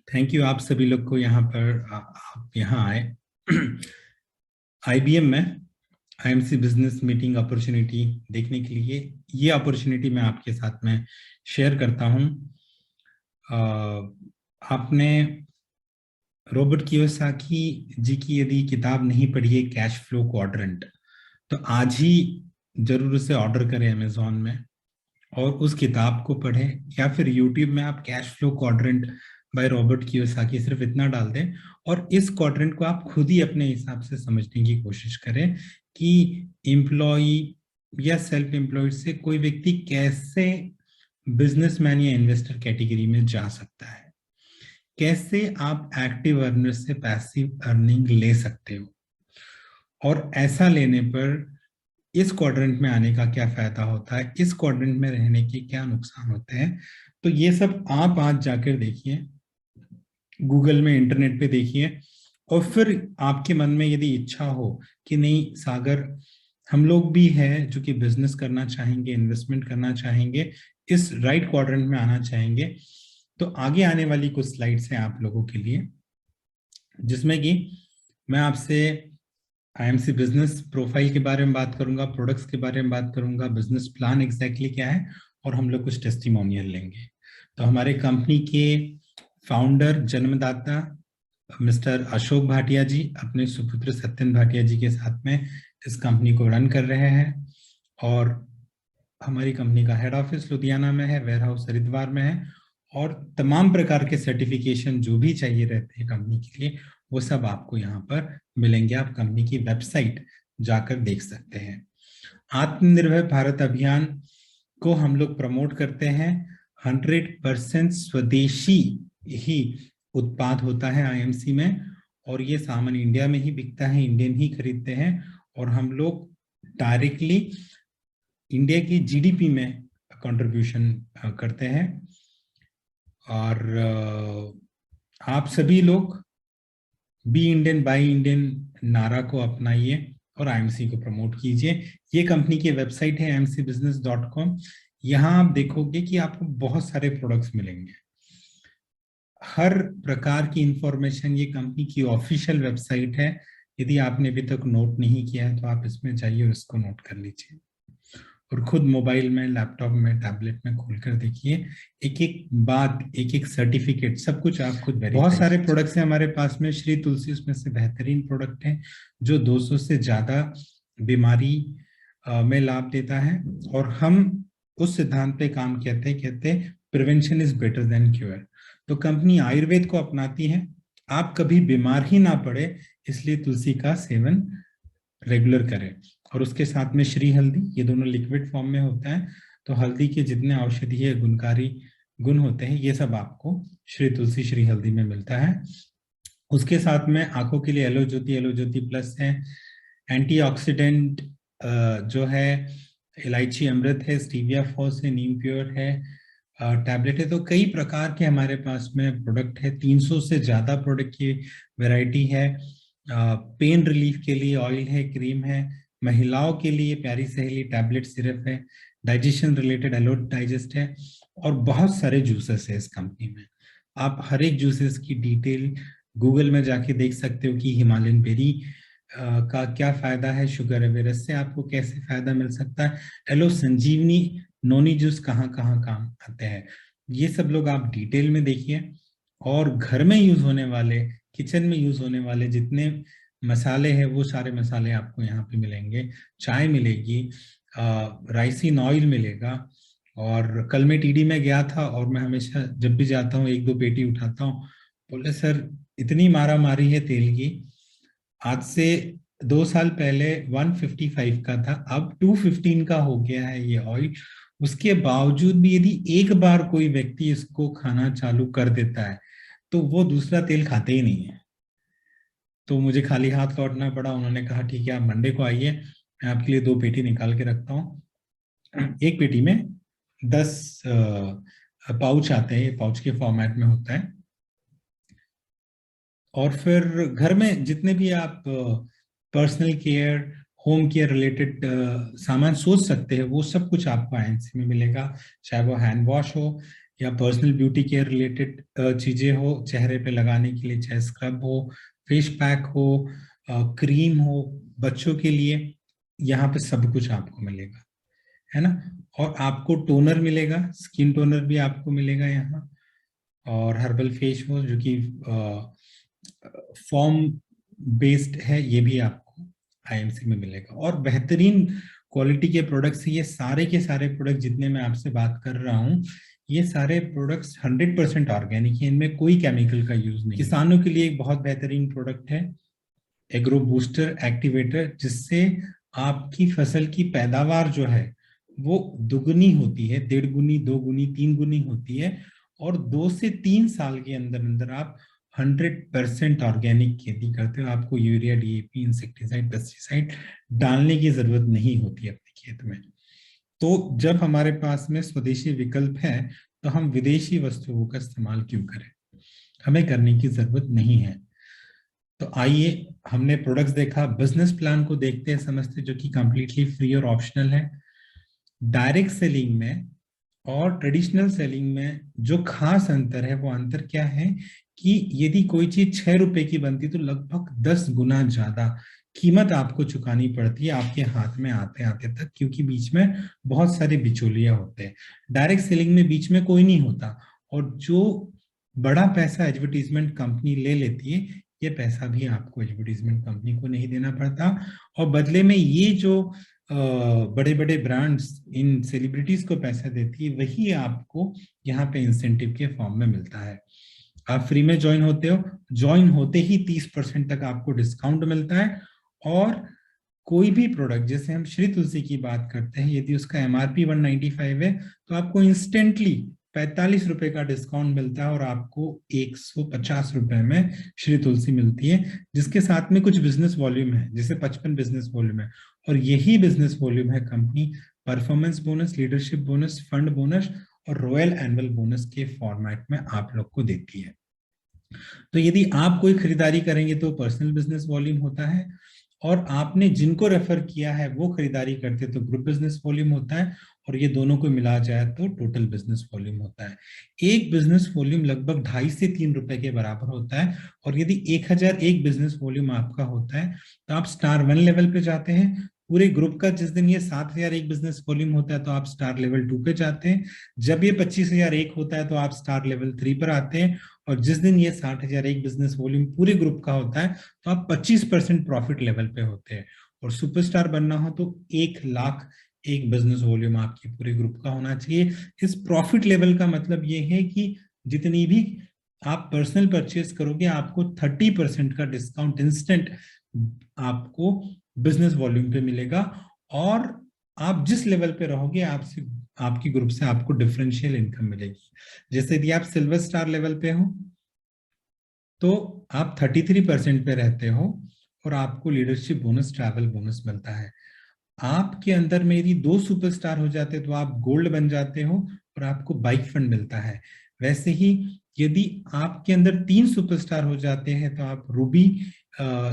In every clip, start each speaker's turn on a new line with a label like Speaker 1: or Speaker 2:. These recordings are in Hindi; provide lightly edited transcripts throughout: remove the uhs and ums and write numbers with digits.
Speaker 1: थैंक यू आप सभी लोग को यहाँ पर आप यहाँ आए। आईबीएम में आईएमसी बिजनेस मीटिंग अपॉर्चुनिटी देखने के लिए ये अपॉर्चुनिटी मैं आपके साथ में शेयर करता हूँ। आपने रॉबर्ट कियोसाकी जी की यदि किताब नहीं पढ़ी है कैश फ्लो क्वाड्रेंट, तो आज ही जरूर उसे ऑर्डर करें अमेजोन में और उस किताब को पढ़ें, या फिर यूट्यूब में आप cash flow quadrant by Robert Kiyosaki सिर्फ इतना डाल दें और इस क्वाड्रेंट को आप खुद ही अपने हिसाब से समझने की कोशिश करें कि एम्प्लॉय या सेल्फ एम्प्लॉयड से कोई व्यक्ति कैसे बिजनेसमैन या इन्वेस्टर कैटेगरी में जा सकता है, कैसे आप एक्टिव अर्नर से पैसिव अर्निंग ले सकते हो और ऐसा लेने पर इस क्वाड्रेंट में आने का क्या फायदा होता है, इस क्वाड्रेंट में रहने के क्या नुकसान होते हैं। तो ये सब आप आज जाकर देखिए, गूगल में इंटरनेट पे देखिए और फिर आपके मन में यदि इच्छा हो कि नहीं सागर, हम लोग भी हैं जो कि बिजनेस करना चाहेंगे, इन्वेस्टमेंट करना चाहेंगे, इस राइट क्वाड्रेंट में आना चाहेंगे, तो आगे आने वाली कुछ स्लाइड्स हैं आप लोगों के लिए, जिसमें कि मैं आपसे आईएमसी बिजनेस प्रोफाइल के बारे में बात करूंगा, प्रोडक्ट्स के बारे में बात करूंगा, बिजनेस प्लान एग्जैक्टली क्या है, और हम लोग कुछ टेस्टिमोनियल लेंगे। तो हमारे कंपनी के फाउंडर जन्मदाता मिस्टर अशोक भाटिया जी अपने सुपुत्र सत्यन भाटिया जी के साथ में इस कंपनी को रन कर रहे हैं और हमारी कंपनी का हेड ऑफिस लुधियाना में है, वेयर हाउस हरिद्वार में है और तमाम प्रकार के सर्टिफिकेशन जो भी चाहिए रहते हैं कंपनी के लिए वो सब आपको यहाँ पर मिलेंगे। आप कंपनी की वेबसाइट जाकर देख सकते हैं। आत्मनिर्भर भारत अभियान को हम लोग प्रमोट करते हैं। 100% स्वदेशी ही उत्पाद होता है आईएमसी में और ये सामान इंडिया में ही बिकता है, इंडियन ही खरीदते हैं और हम लोग डायरेक्टली इंडिया की जीडीपी में कंट्रीब्यूशन करते हैं। और आप सभी लोग बी इंडियन बाई इंडियन नारा को अपनाइए और आईएमसी को प्रमोट कीजिए। ये कंपनी की वेबसाइट है imcbusiness.com। यहाँ आप देखोगे कि आपको बहुत सारे प्रोडक्ट्स मिलेंगे, हर प्रकार की इंफॉर्मेशन। ये कंपनी की ऑफिशियल वेबसाइट है, यदि आपने अभी तक नोट नहीं किया है तो आप इसमें जाइए और इसको नोट कर लीजिए और खुद मोबाइल में, लैपटॉप में, टैबलेट में खोलकर देखिए, एक एक बात, एक एक सर्टिफिकेट, सब कुछ आप खुद वेरीफाई। बहुत सारे प्रोडक्ट्स हैं हमारे पास में, श्री तुलसी उसमें से बेहतरीन प्रोडक्ट है जो 200 से ज्यादा बीमारी में लाभ देता है और हम उस सिद्धांत पे काम कहते हैं prevention is better than cure. तो कंपनी आयुर्वेद को अपनाती है, आप कभी बीमार ही ना पड़े इसलिए तुलसी का सेवन रेगुलर करें। और उसके साथ में श्री हल्दी, ये दोनों लिक्विड फॉर्म में होता है, तो हल्दी के जितने औषधीय गुणकारी गुण होते हैं ये सब आपको श्री तुलसी श्री हल्दी में मिलता है। उसके साथ में आंखों के लिए एलो ज्योति प्लस है, एंटीऑक्सीडेंट जो है इलायची अमृत है, स्टीविया फॉस है, नीम प्योर है, टैबलेट है। तो कई प्रकार के हमारे पास में प्रोडक्ट है, 300 से ज्यादा प्रोडक्ट की वैरायटी है। पेन रिलीफ के लिए ऑयल है, क्रीम है, महिलाओं के लिए प्यारी सहेली टैबलेट सिरप है, डाइजेशन रिलेटेड एलो डाइजेस्ट है और बहुत सारे जूसेस है इस कंपनी में। आप हर एक जूसेस की डिटेल गूगल में जाके देख सकते हो कि हिमालयन बेरी का क्या फायदा है, शुगर एवेरस से आपको कैसे फायदा मिल सकता है, एलो संजीवनी नोनी जूस कहाँ कहाँ काम आते हैं, ये सब लोग आप डिटेल में देखिए। और घर में यूज होने वाले, किचन में यूज होने वाले जितने मसाले हैं वो सारे मसाले आपको यहाँ पे मिलेंगे। चाय मिलेगी, राइसिन ऑयल मिलेगा। और कल मैं टीडी में गया था और मैं हमेशा जब भी जाता हूँ 1-2 पेटी उठाता हूँ, बोले सर इतनी मारा मारी है तेल की, आज से 2 साल पहले 155 का था, अब 215 का हो गया है ये ऑयल। उसके बावजूद भी यदि एक बार कोई व्यक्ति इसको खाना चालू कर देता है तो वो दूसरा तेल खाते ही नहीं है। तो मुझे खाली हाथ लौटना पड़ा। उन्होंने कहा ठीक है आप मंडे को आइए, मैं आपके लिए 2 पेटी निकाल के रखता हूँ। एक पेटी में 10 पाउच आते हैं, ये पाउच के फॉर्मेट में होता है। और फिर घर में जितने भी आप personal care, home care related सामान सोच सकते हैं वो सब कुछ आपको आईएमसी में मिलेगा, चाहे वो हैंड वॉश हो या पर्सनल ब्यूटी केयर रिलेटेड चीजें हो चेहरे पे लगाने के लिए, चाहे स्क्रब हो, फेस पैक हो, क्रीम हो, बच्चों के लिए, यहाँ पे सब कुछ आपको मिलेगा, है ना। और आपको टोनर मिलेगा, स्किन टोनर भी आपको मिलेगा यहाँ, और हर्बल फेस वॉश जो कि फॉर्म बेस्ड है, ये भी आपको आईएमसी में मिलेगा। और बेहतरीन क्वालिटी के प्रोडक्ट्स, ये सारे के सारे प्रोडक्ट जितने मैं आपसे बात कर रहा हूँ, ये सारे प्रोडक्ट्स 100% ऑर्गेनिक है, इनमें कोई केमिकल का यूज नहीं। किसानों के लिए एक बहुत बेहतरीन प्रोडक्ट है एग्रो बूस्टर एक्टिवेटर, जिससे आपकी फसल की पैदावार जो है वो दुगनी होती है, 1.5 गुनी, 2 गुनी, 3 गुनी होती है, और 2 से 3 साल के अंदर अंदर आप 100% ऑर्गेनिक खेती करते हो। आपको यूरिया, डीएपी, इंसेक्टिसाइड, पेस्टिसाइड डालने की जरूरत नहीं होती अपने खेत में। तो जब हमारे पास में स्वदेशी विकल्प है, तो हम विदेशी वस्तुओं का इस्तेमाल क्यों करें, हमें करने की जरूरत नहीं है। तो आइए, हमने प्रोडक्ट्स देखा, बिजनेस प्लान को देखते हैं, समझते, जो कि कंप्लीटली फ्री और ऑप्शनल है। डायरेक्ट सेलिंग में और ट्रेडिशनल सेलिंग में जो खास अंतर है, वो अंतर क्या है कि यदि कोई चीज 6 रुपए की बनती तो लगभग 10 गुना ज्यादा कीमत आपको चुकानी पड़ती है आपके हाथ में आते आते तक, क्योंकि बीच में बहुत सारे बिचौलिया होते हैं। डायरेक्ट सेलिंग में बीच में कोई नहीं होता, और जो बड़ा पैसा एडवर्टीजमेंट कंपनी ले लेती है, ये पैसा भी आपको एडवर्टीजमेंट कंपनी को नहीं देना पड़ता, और बदले में ये जो बड़े बड़े ब्रांड्स इन सेलिब्रिटीज को पैसा देती है, वही आपको यहाँ पे इंसेंटिव के फॉर्म में मिलता है। आप फ्री में ज्वाइन होते हो, ज्वाइन होते ही 30% तक आपको डिस्काउंट मिलता है, और कोई भी प्रोडक्ट, जैसे हम श्री तुलसी की बात करते हैं, यदि उसका एमआरपी 195 है, तो आपको इंस्टेंटली 45 रुपए का डिस्काउंट मिलता है, और आपको 150 रुपए में श्री तुलसी मिलती है, जिसके साथ में कुछ बिजनेस वॉल्यूम है, जैसे 55 बिजनेस वॉल्यूम है, और यही बिजनेस वॉल्यूम है company performance bonus, leadership bonus, fund bonus और रॉयल एनुअल बोनस के फॉर्मेट में आप लोग को देती है। तो यदि आप कोई खरीदारी करेंगे तो पर्सनल बिजनेस वॉल्यूम होता है, और आपने जिनको रेफर किया है वो खरीदारी करते तो ग्रुप बिजनेस वॉल्यूम होता है, और ये दोनों को मिला जाए तो टोटल बिजनेस वॉल्यूम होता है। एक बिजनेस वॉल्यूम लगभग 2.5 से 3 रुपए के बराबर होता है, और यदि 1001 बिजनेस वॉल्यूम आपका होता है तो आप स्टार 1 लेवल पे जाते हैं। पूरे ग्रुप का जिस दिन ये 7001 बिजनेस वॉल्यूम होता है तो आप स्टार लेवल 2 पे जाते हैं। जब ये 25,001 होता है तो आप स्टार लेवल 3 पर आते हैं, और जिस दिन ये 60,001 बिजनेस वॉल्यूम पूरे ग्रुप का होता है तो आप 25% प्रॉफिट लेवल पे होते हैं। और सुपरस्टार बनना हो तो 1,00,000 एक बिजनेस वॉल्यूम आपके पूरे ग्रुप का होना चाहिए। इस प्रॉफिट लेवल का मतलब ये है कि जितनी भी आप पर्सनल परचेज करोगे, आपको 30% का डिस्काउंट इंस्टेंट आपको बिजनेस वॉल्यूम पे मिलेगा, और आप जिस लेवल पे रहोगे आपसे, आपकी ग्रुप से आपको डिफरेंशियल इनकम मिलेगी। जैसे यदि आप सिल्वर स्टार लेवल पे हो तो आप 33% पे रहते हो, और आपको लीडरशिप बोनस, ट्रैवल बोनस मिलता है। आपके अंदर में यदि 2 सुपरस्टार हो जाते तो आप गोल्ड बन जाते हो, और आपको बाइक फंड मिलता है। वैसे ही यदि आपके अंदर 3 सुपरस्टार हो जाते हैं तो आप रूबी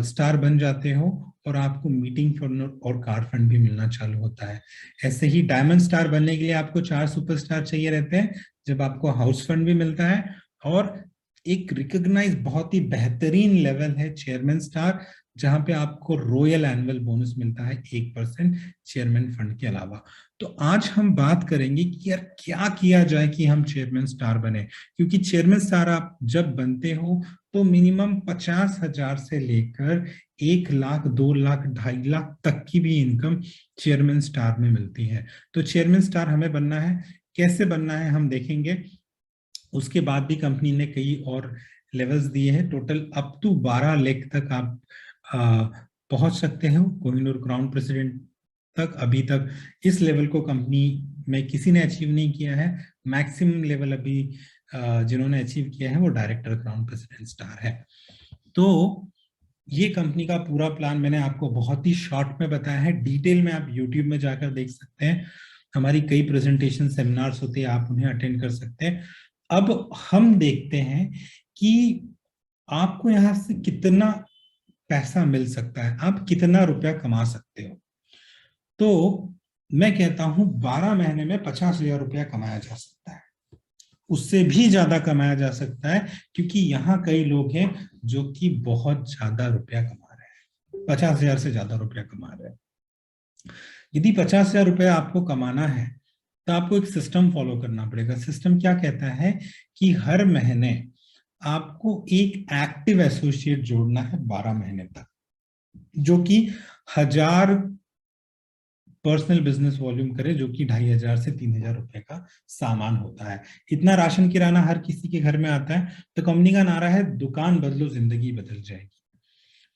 Speaker 1: स्टार बन जाते हो, और आपको मीटिंग फंड और कार फंड भी मिलना चालू होता है। ऐसे ही डायमंड स्टार बनने के लिए आपको 4 सुपरस्टार चाहिए रहते हैं, जब आपको हाउस फंड भी मिलता है। और एक रिकॉग्नाइज बहुत ही बेहतरीन लेवल है चेयरमैन स्टार, जहां पे आपको रॉयल एनुअल बोनस मिलता है 1% चेयरमैन फंड के अलावा। तो आज हम बात करेंगे कि यार क्या किया जाए कि हम चेयरमैन स्टार बने, क्योंकि चेयरमैन स्टार आप जब बनते हो तो मिनिमम 50,000 से लेकर 1,00,000, 2,00,000, 2.5 लाख तक की भी इनकम चेयरमैन स्टार में मिलती है। तो चेयरमैन स्टार हमें बनना है, कैसे बनना है हम देखेंगे। उसके बाद भी कंपनी ने कई और लेवल्स दिए हैं, टोटल अप टू 12 लाख तक आप पहुंच सकते हो कोहिनूर क्राउन प्रेसिडेंट तक। अभी तक इस लेवल को कंपनी में किसी ने अचीव नहीं किया है। मैक्सिमम लेवल अभी जिन्होंने अचीव किया है वो डायरेक्टर क्राउन प्रेसिडेंट स्टार है। तो ये कंपनी का पूरा प्लान मैंने आपको बहुत ही शॉर्ट में बताया है, डिटेल में आप यूट्यूब में जाकर देख सकते हैं। हमारी कई प्रेजेंटेशन सेमिनार्स होते हैं, आप उन्हें अटेंड कर सकते हैं। अब हम देखते हैं कि आपको यहां से कितना पैसा मिल सकता है, आप कितना रुपया कमा सकते हो। तो मैं कहता हूं 12 महीने में 50,000 रुपया कमाया जा सकता है। उससे भी ज्यादा कमाया जा सकता है, क्योंकि यहाँ कई लोग हैं जो कि बहुत ज्यादा रुपया कमा रहे हैं, 50,000 से ज्यादा रुपया कमा रहे हैं। यदि 50,000 रुपया आपको कमाना है तो आपको एक सिस्टम फॉलो करना पड़ेगा। सिस्टम क्या कहता है कि हर महीने आपको एक एक्टिव एसोसिएट जोड़ना है 12 महीने तक, जो कि 1,000 पर्सनल बिजनेस वॉल्यूम करे, जो कि 2,500 से 3,000 रुपए का सामान होता है। इतना राशन किराना हर किसी के घर में आता है। तो कंपनी का नारा है, दुकान बदलो जिंदगी बदल जाएगी।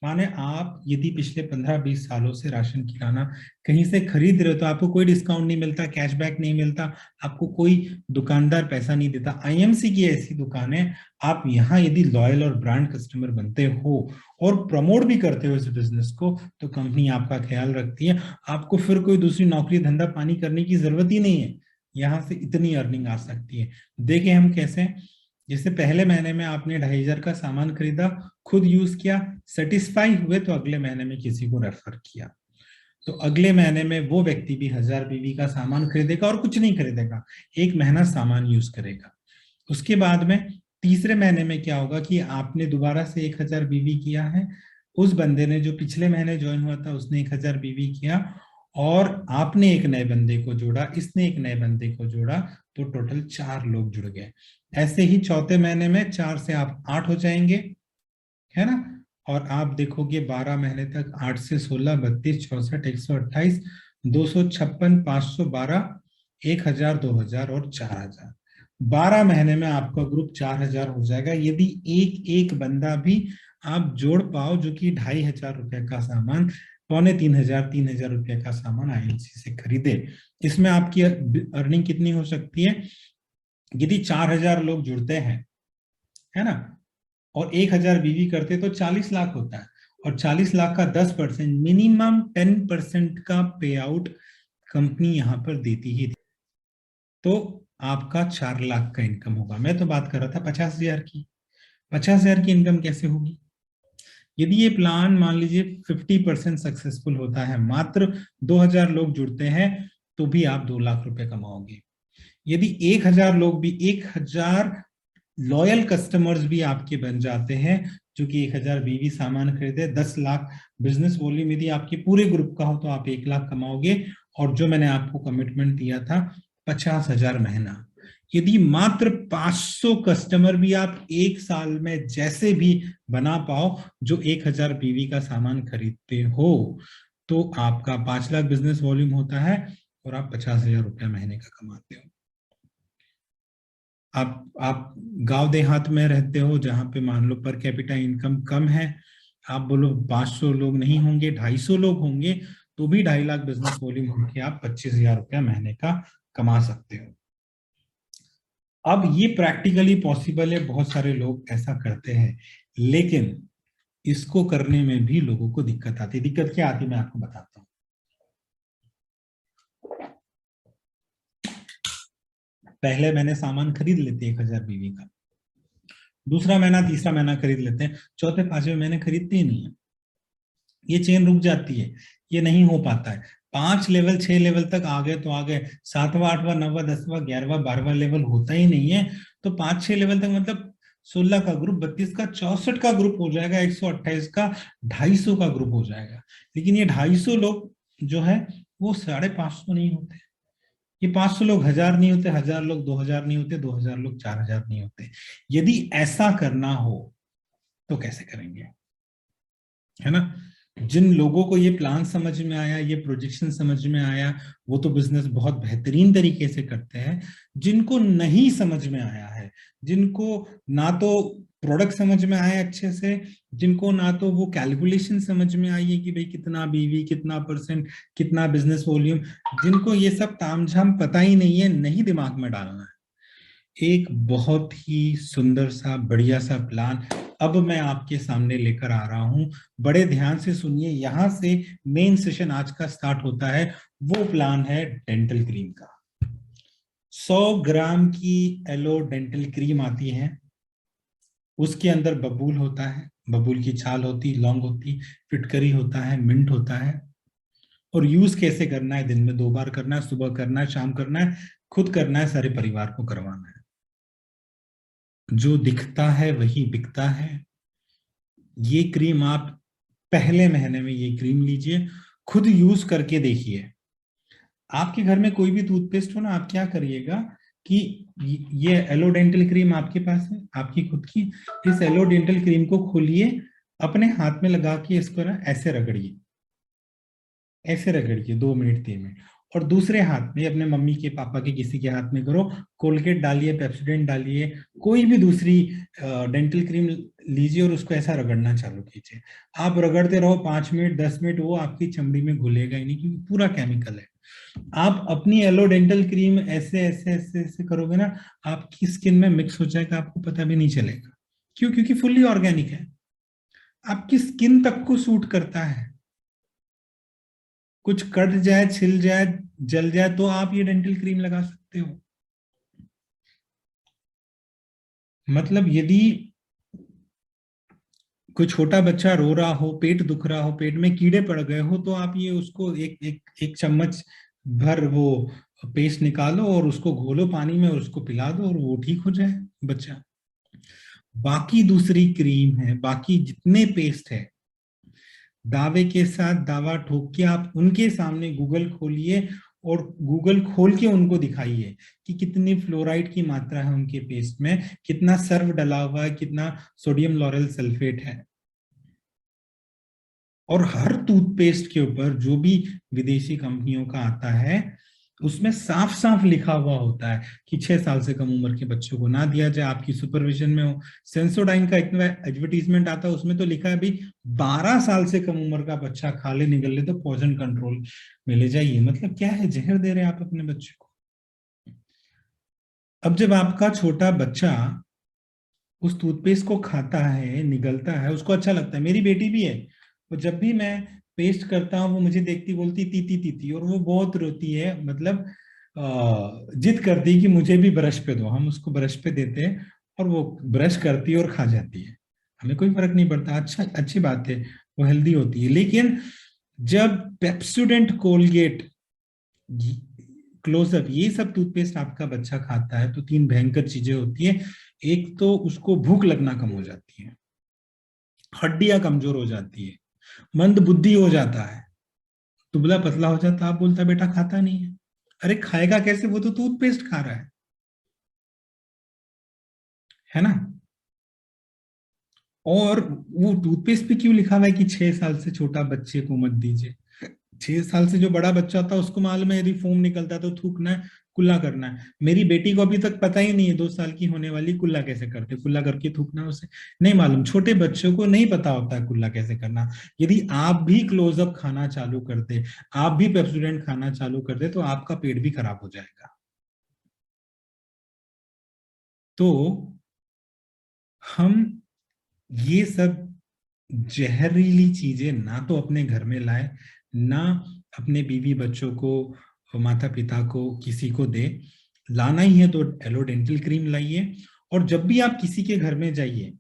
Speaker 1: माने आप यदि पिछले 15-20 सालों से राशन किराना कहीं से खरीद रहे हो तो आपको कोई डिस्काउंट नहीं मिलता, कैशबैक नहीं मिलता, आपको कोई दुकानदार पैसा नहीं देता। आईएमसी की ऐसी दुकान है, आप यहाँ यदि लॉयल और ब्रांड कस्टमर बनते हो और प्रमोट भी करते हो इस बिजनेस को, तो कंपनी आपका ख्याल रखती है। आपको फिर कोई दूसरी नौकरी धंधा पानी करने की जरूरत ही नहीं है, यहाँ से इतनी अर्निंग आ सकती है। देखें हम कैसे, जैसे पहले महीने में आपने 2,500 का सामान खरीदा, खुद यूज किया, सेटिस्फाई हुए, तो अगले महीने में किसी को रेफर किया, तो अगले महीने में वो व्यक्ति भी 1,000 बीवी का सामान खरीदेगा और कुछ नहीं खरीदेगा, एक महीना सामान यूज करेगा। उसके बाद में तीसरे महीने में क्या होगा कि आपने दोबारा से 1,000 बीवी किया है, उस बंदे ने जो पिछले महीने ज्वाइन हुआ था उसने 1,000 बीवी किया, और आपने एक नए बंदे को जोड़ा, इसने एक नए बंदे को जोड़ा, तो टोटल 4 लोग जुड़ गए। ऐसे ही चौथे महीने में 4 से आप 8 हो जाएंगे, है ना। और आप देखोगे 12 महीने तक 8 से 16, 32, 64, 128, 256, 512, 1,000, 2,000 और 4,000। 12 महीने में आपका ग्रुप 4,000 हो जाएगा, यदि एक एक बंदा भी आप जोड़ पाओ, जो कि 2,500 रुपए का सामान, 2,500, 3,000 रुपए का सामान आईएलसी से खरीदे। इसमें आपकी अर्निंग कितनी हो सकती है, यदि 4,000 लोग जुड़ते हैं, है ना, और 1,000 बीवी करते तो 40 लाख होता है, और 40 लाख का 10%, मिनिमम 10% का पे आउट कंपनी यहां पर देती ही थी, तो आपका 4 लाख का इनकम होगा। मैं तो बात कर रहा था 50,000 की। 50,000 की इनकम कैसे होगी, यदि ये प्लान मान लीजिए 50% सक्सेसफुल होता है, मात्र 2,000 लोग जुड़ते हैं, तो भी आप 2 लाख रुपए कमाओगे। यदि 1,000 लोग भी, 1,000 लॉयल कस्टमर्स भी आपके बन जाते हैं, जो कि 1,000 बीवी सामान खरीदे, 10 लाख बिजनेस वॉल्यूम यदि आपके पूरे ग्रुप का हो, तो आप 1 लाख कमाओगे। और जो मैंने आपको कमिटमेंट दिया था 50,000 महीना, यदि मात्र 500 कस्टमर भी आप एक साल में जैसे भी बना पाओ, जो 1,000 बीवी का सामान खरीदते हो, तो आपका 5 लाख बिजनेस वॉल्यूम होता है और आप 50,000 रुपया महीने का कमाते हो। आप गांव देहात में रहते हो, जहां पे मान लो पर कैपिटा इनकम कम है, आप बोलो 500 लोग नहीं होंगे, 250 लोग होंगे, तो भी 2.5 लाख बिजनेस वॉल्यूम होकर आप 25,000 रुपया महीने का कमा सकते हो। अब ये प्रैक्टिकली पॉसिबल है, बहुत सारे लोग ऐसा करते हैं, लेकिन इसको करने में भी लोगों को दिक्कत आती है। दिक्कत क्या आती है मैं आपको बताता हूँ। पहले मैंने सामान खरीद लेते 1,000 बीवी का, दूसरा महीना तीसरा महीना खरीद लेते हैं, चौथे पांचवें महीने खरीदते ही नहीं है, ये चेन रुक जाती है, ये नहीं हो पाता है। 5 लेवल 6 लेवल तक आ गए तो आ गए, 7वां 8वां 9वां 10वां 11वां 12वां लेवल होता ही नहीं है। तो 5-6 लेवल तक मतलब 16 का ग्रुप, 32 का, 64 का ग्रुप हो जाएगा, 128 का, 250 का ग्रुप हो जाएगा। लेकिन ये 250 लोग जो है वो 550 नहीं होते, ये 500 लोग 1,000 नहीं होते, 1,000 लोग 2,000 नहीं होते, 2,000 लोग 4,000 नहीं होते। यदि ऐसा करना हो तो कैसे करेंगे, है ना। जिन लोगों को ये प्लान समझ में आया, ये प्रोजेक्शन समझ में आया, वो तो बिजनेस बहुत बेहतरीन तरीके से करते हैं। जिनको नहीं समझ में आया है, जिनको ना तो प्रोडक्ट समझ में आया अच्छे से, जिनको ना तो वो कैलकुलेशन समझ में आई है कि भाई कितना बीवी, कितना परसेंट, कितना बिजनेस वॉल्यूम, जिनको ये सब तामझाम पता ही नहीं है, नहीं दिमाग में डालना है, एक बहुत ही सुंदर सा बढ़िया सा प्लान अब मैं आपके सामने लेकर आ रहा हूं। बड़े ध्यान से सुनिए, यहां से मेन सेशन आज का स्टार्ट होता है। वो प्लान है डेंटल क्रीम का। 100 ग्राम की एलो डेंटल क्रीम आती है, उसके अंदर बबूल होता है, बबूल की छाल होती, लौंग होती, फिटकरी होता है, मिंट होता है। और यूज कैसे करना है, दिन में 2 बार करना है, सुबह करना है, शाम करना है, खुद करना है, सारे परिवार को करवाना है। जो दिखता है वही बिकता है। ये क्रीम आप पहले महीने में ये क्रीम लीजिए, खुद यूज करके देखिए। आपके घर में कोई भी टूथपेस्ट हो ना, आप क्या करिएगा कि ये एलो डेंटल क्रीम आपके पास है आपकी खुद की, इस एलो डेंटल क्रीम को खोलिए, अपने हाथ में लगा के इसको ना ऐसे रगड़िए, ऐसे रगड़िए 2 मिनट 3 मिनट। और दूसरे हाथ में अपने मम्मी के पापा के किसी के हाथ में करो, कोलगेट डालिए, पेप्सोडेंट डालिए, कोई भी दूसरी डेंटल क्रीम लीजिए और उसको ऐसा रगड़ना चालू कीजिए। आप रगड़ते रहो 5 मिनट 10 मिनट, वो आपकी चमड़ी में घुलेगा ही नहीं क्योंकि पूरा केमिकल है। आप अपनी एलो डेंटल क्रीम ऐसे ऐसे ऐसे ऐसे करोगे ना, आपकी स्किन में मिक्स हो जाएगा, आपको पता भी नहीं चलेगा। क्यों? क्योंकि फुल्ली ऑर्गेनिक है, आपकी स्किन तक को सूट करता है। कुछ कट जाए, छिल जाए, जल जाए तो आप ये डेंटल क्रीम लगा सकते हो। मतलब यदि कोई छोटा बच्चा रो रहा हो, पेट दुख रहा हो, पेट में कीड़े पड़ गए हो, तो आप ये उसको एक चम्मच भर वो पेस्ट निकालो और उसको घोलो पानी में और उसको पिला दो और वो ठीक हो जाए बच्चा। बाकी दूसरी क्रीम है, बाकी जितने पेस्ट है, दावे के साथ दावा ठोक के आप उनके सामने गूगल खोलिए और गूगल खोल के उनको दिखाइए कि कितनी फ्लोराइड की मात्रा है उनके पेस्ट में, कितना सर्फ डला हुआ है, कितना सोडियम लॉरेल सल्फेट है। और हर टूथपेस्ट के ऊपर जो भी विदेशी कंपनियों का आता है, उसमें साफ साफ लिखा हुआ होता है कि 6 साल से कम उम्र के बच्चों को ना दिया जाए, आपकी सुपरविजन में हो। सेंसोडाइन का इतना एडवर्टीजमेंट आता है, उसमें तो लिखा है भाई 12 साल से कम उम्र का बच्चा खा ले निगल ले तो पॉइजन कंट्रोल में ले जाइए। मतलब क्या है, जहर दे रहे हैं आप अपने बच्चे को। अब जब आपका छोटा बच्चा उस टूथपेस्ट को खाता है, निगलता है, उसको अच्छा लगता है। मेरी बेटी भी है, वो जब भी मैं पेस्ट करता हूँ वो मुझे देखती बोलती तीती तीती, और वो बहुत रोती है। मतलब जिद करती है कि मुझे भी ब्रश पे दो। हम उसको ब्रश पे देते हैं और वो ब्रश करती है और खा जाती है, हमें कोई फर्क नहीं पड़ता। अच्छा, अच्छी बात है, वो हेल्दी होती है। लेकिन जब पेप्सोडेंट, कोलगेट, क्लोजअप, ये सब टूथपेस्ट आपका बच्चा खाता है तो 3 भयंकर चीजें होती है। एक तो उसको भूख लगना कम हो जाती है, हड्डियां कमजोर हो जाती है, मंद बुद्धि हो जाता है, दुबला पतला हो जाता है। आप बोलता बेटा खाता नहीं है, अरे खाएगा कैसे, वो तो टूथपेस्ट खा रहा है ना। और वो टूथपेस्ट पे क्यों लिखा हुआ है कि 6 साल से छोटा बच्चे को मत दीजिए? 6 साल से जो बड़ा बच्चा होता है उसको मालूम है यदि फोम निकलता है तो थूकना है, कुल्ला करना है। मेरी बेटी को अभी तक पता ही नहीं है, 2 साल की होने वाली, कुल्ला कैसे करते, कुल्ला करके थूकना उसे नहीं मालूम। छोटे बच्चों को नहीं पता होता है कुल्ला कैसे करना। यदि आप भी क्लोजअप खाना चालू कर दे, आप भी पेप्सोडेंट खाना चालू कर दे, तो आपका पेट भी खराब हो जाएगा। तो हम ये सब जहरीली चीजें ना तो अपने घर में लाए, ना अपने बीवी बच्चों को, माता पिता को, किसी को दे। लाना ही है तो एलो डेंटल क्रीम लाइए। और जब भी आप किसी के घर में जाइए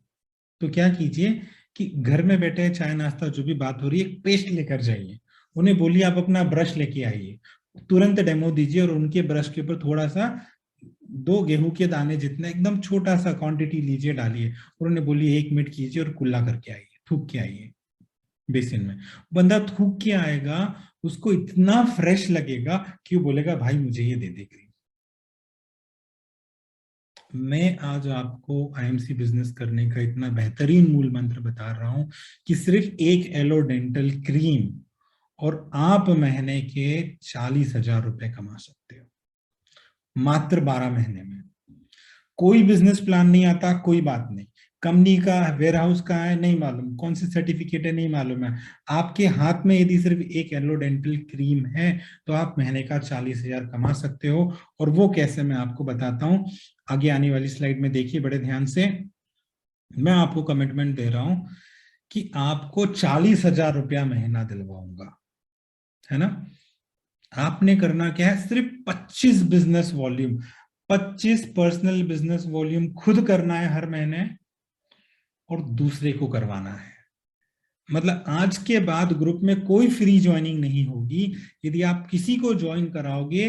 Speaker 1: तो क्या कीजिए कि घर में बैठे चाय नाश्ता जो भी बात हो रही है, एक पेस्ट लेकर जाइए, उन्हें बोलिए आप अपना ब्रश लेके आइए, तुरंत डेमो दीजिए और उनके ब्रश के ऊपर थोड़ा सा 2 गेहूं के दाने जितना एकदम छोटा सा क्वांटिटी लीजिए, डालिए और उन्हें बोलिए 1 मिनट कीजिए और कुल्ला करके आइए, थूक के आइए बेसिन में। बंदा थूक के आएगा, उसको इतना फ्रेश लगेगा कि वो बोलेगा भाई मुझे ये दे दे क्रीम। मैं आज आपको आईएमसी बिजनेस करने का इतना बेहतरीन मूल मंत्र बता रहा हूं कि सिर्फ एक एलो डेंटल क्रीम और आप महीने के 40,000 रुपए कमा सकते हो, मात्र 12 महीने में। कोई बिजनेस प्लान नहीं आता, कोई बात नहीं। कंपनी का वेयर हाउस कहाँ है नहीं मालूम, कौन सी सर्टिफिकेट है नहीं मालूम है, आपके हाथ में यदि सिर्फ एक एलो डेंटल क्रीम है तो आप महीने का 40,000 कमा सकते हो। और वो कैसे, मैं आपको बताता हूँ। आगे आने वाली स्लाइड में देखिए बड़े ध्यान से। मैं आपको कमिटमेंट दे रहा हूं कि आपको 40,000 रुपया महीना दिलवाऊंगा, है ना। आपने करना क्या है, सिर्फ 25 business volume, 25 personal business volume खुद करना है हर महीने, और दूसरे को करवाना है। मतलब आज के बाद ग्रुप में कोई फ्री ज्वाइनिंग नहीं होगी। यदि आप किसी को ज्वाइन कराओगे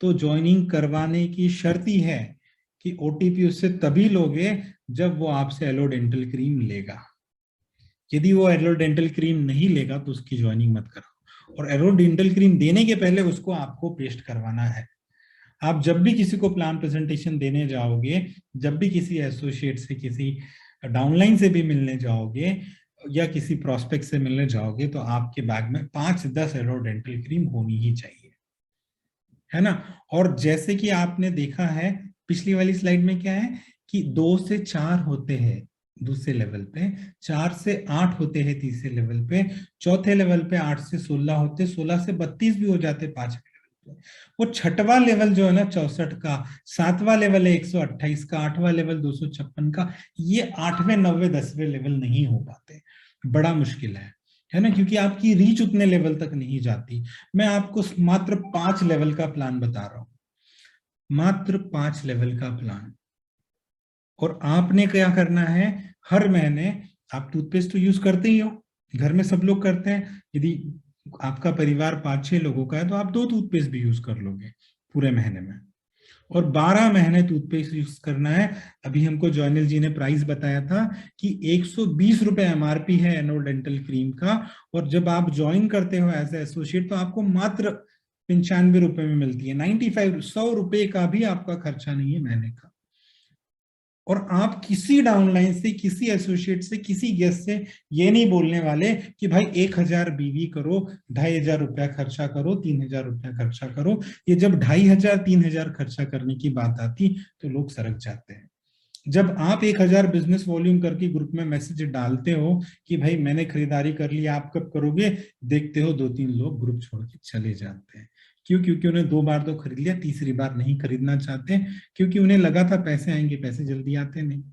Speaker 1: तो ज्वाइनिंग करवाने की शर्त ही है कि ओटीपी उससे तभी लोगे जब वो आपसे एलो डेंटल क्रीम लेगा। यदि वो एलो डेंटल क्रीम नहीं लेगा तो उसकी ज्वाइनिंग मत करो। और एलो डेंटल क्रीम देने के पहले उसको आपको पेस्ट करवाना है। आप जब भी किसी को प्लान प्रेजेंटेशन देने जाओगे, जब भी किसी एसोसिएट से, किसी डाउनलाइन से भी मिलने जाओगे या किसी प्रोस्पेक्ट से मिलने जाओगे, तो आपके बैग में 5-10 एलो डेंटल क्रीम होनी ही चाहिए, है ना। और जैसे कि आपने देखा है पिछली वाली स्लाइड में, क्या है कि 2 से 4 होते हैं दूसरे लेवल पे, 4 से 8 होते हैं तीसरे लेवल पे, चौथे लेवल पे 8 से 16 होते, 16 से 32 भी हो जाते पांचवें लेवल पे। वो छठवां लेवल जो है ना 64 का, सातवां लेवल है 128 का, आठवां लेवल 256 का, ये 8वें 9वें 10वें लेवल नहीं हो पाते, बड़ा मुश्किल है ना, क्योंकि आपकी रीच उतने लेवल तक नहीं जाती। मैं आपको मात्र 5 लेवल का प्लान बता रहा हूं, मात्र 5 लेवल का प्लान। और आपने क्या करना है, हर महीने, आप टूथपेस्ट तो यूज करते ही हो, घर में सब लोग करते हैं। यदि आपका परिवार 5-6 लोगों का है तो आप 2 टूथपेस्ट भी यूज कर लोगे पूरे महीने में, और 12 महीने टूथपेस्ट यूज करना है। अभी हमको जॉयनल जी ने प्राइस बताया था कि 120 रुपए एमआरपी है एनो डेंटल क्रीम का, और जब आप ज्वाइन करते हो एज ए एसोसिएट तो आपको मात्र 95 रुपए में मिलती है। 95, 100 रुपए का भी आपका खर्चा नहीं है महीने का। और आप किसी डाउनलाइन से, किसी एसोसिएट से, किसी गेस्ट से ये नहीं बोलने वाले कि भाई 1000 बीवी करो, 2500 रुपया खर्चा करो, 3000 रुपया खर्चा करो। ये जब 2500 3000 खर्चा करने की बात आती तो लोग सरक जाते हैं। जब आप 1000 बिजनेस वॉल्यूम करके ग्रुप में मैसेज डालते हो कि भाई मैंने खरीदारी कर ली, आप कब करोगे, देखते हो 2-3 लोग ग्रुप छोड़ के चले जाते हैं। क्यों? क्योंकि उन्हें 2 बार तो खरीद लिया, तीसरी बार नहीं खरीदना चाहते, क्योंकि उन्हें लगा था पैसे आएंगे, पैसे जल्दी आते नहीं।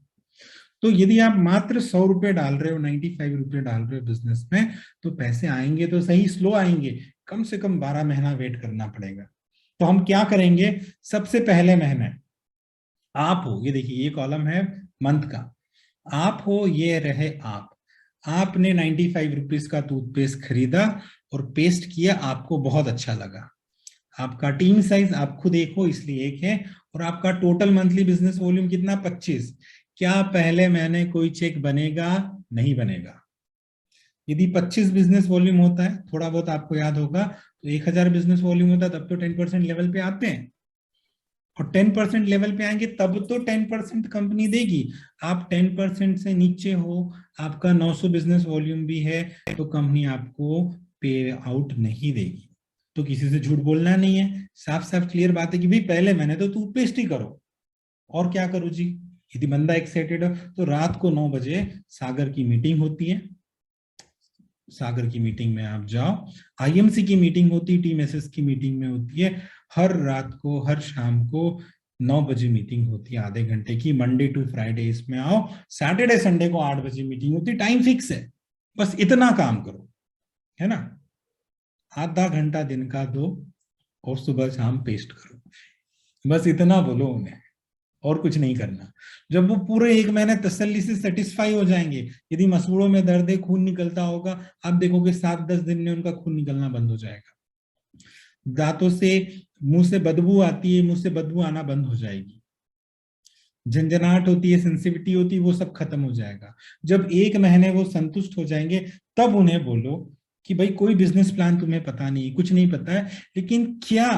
Speaker 1: तो यदि आप मात्र 100 रुपए डाल रहे हो, 95 रुपए डाल रहे हो बिजनेस में, तो पैसे आएंगे तो सही, स्लो आएंगे, कम से कम 12 महीना वेट करना पड़ेगा। तो हम क्या करेंगे, सबसे पहले महीने आप हो, ये देखिए ये कॉलम है मंथ का, आप हो, ये रहे आप। आपने 95 रुपीज का टूथपेस्ट खरीदा और पेस्ट किया, आपको बहुत अच्छा लगा, आपका टीम साइज आप खुद एक हो इसलिए एक है, और आपका टोटल मंथली बिजनेस वॉल्यूम कितना, 25। क्या पहले महीने कोई चेक बनेगा? नहीं बनेगा। यदि 25 बिजनेस वॉल्यूम होता है, थोड़ा बहुत आपको याद होगा, तो 1000 बिजनेस वॉल्यूम होता है, तब तो 10% लेवल पे आते हैं, और 10% लेवल पे आएंगे तब तो 10% कंपनी देगी। आप 10% से नीचे हो, आपका 900 बिजनेस वॉल्यूम भी है, तो कंपनी आपको पे आउट नहीं देगी। तो किसी से झूठ बोलना नहीं है, साफ साफ क्लियर बात है कि भाई पहले मैंने तो टूथपेस्ट ही करो, और क्या करूं जी। यदि बंदा एक्साइटेड हो तो रात को 9 बजे सागर की मीटिंग होती है, सागर की मीटिंग में आप जाओ। आईएमसी की मीटिंग होती है, टीम एसएस की मीटिंग में होती है, हर रात को, हर शाम को 9 बजे मीटिंग होती है, आधे घंटे की, मंडे टू फ्राइडे इसमें आओ। सैटरडे संडे को 8 बजे मीटिंग होती है, टाइम फिक्स है, बस इतना काम करो, है ना। आधा घंटा दिन का दो और सुबह शाम पेस्ट करो, बस इतना बोलो उन्हें, और कुछ नहीं करना। जब वो पूरे 1 महीने तसल्ली से सेटिस्फाई हो जाएंगे, यदि मसूड़ों में दर्द है, खून निकलता होगा, आप देखोगे 7-10 दिन में उनका खून निकलना बंद हो जाएगा। दांतों से, मुंह से बदबू आती है, मुंह से बदबू आना बंद हो जाएगी, झंझनाहट होती है, सेंसिटिविटी होती है, वो सब खत्म हो जाएगा। जब 1 महीने वो संतुष्ट हो जाएंगे, तब उन्हें बोलो कि भाई कोई बिजनेस प्लान तुम्हें पता नहीं, कुछ नहीं पता है, लेकिन क्या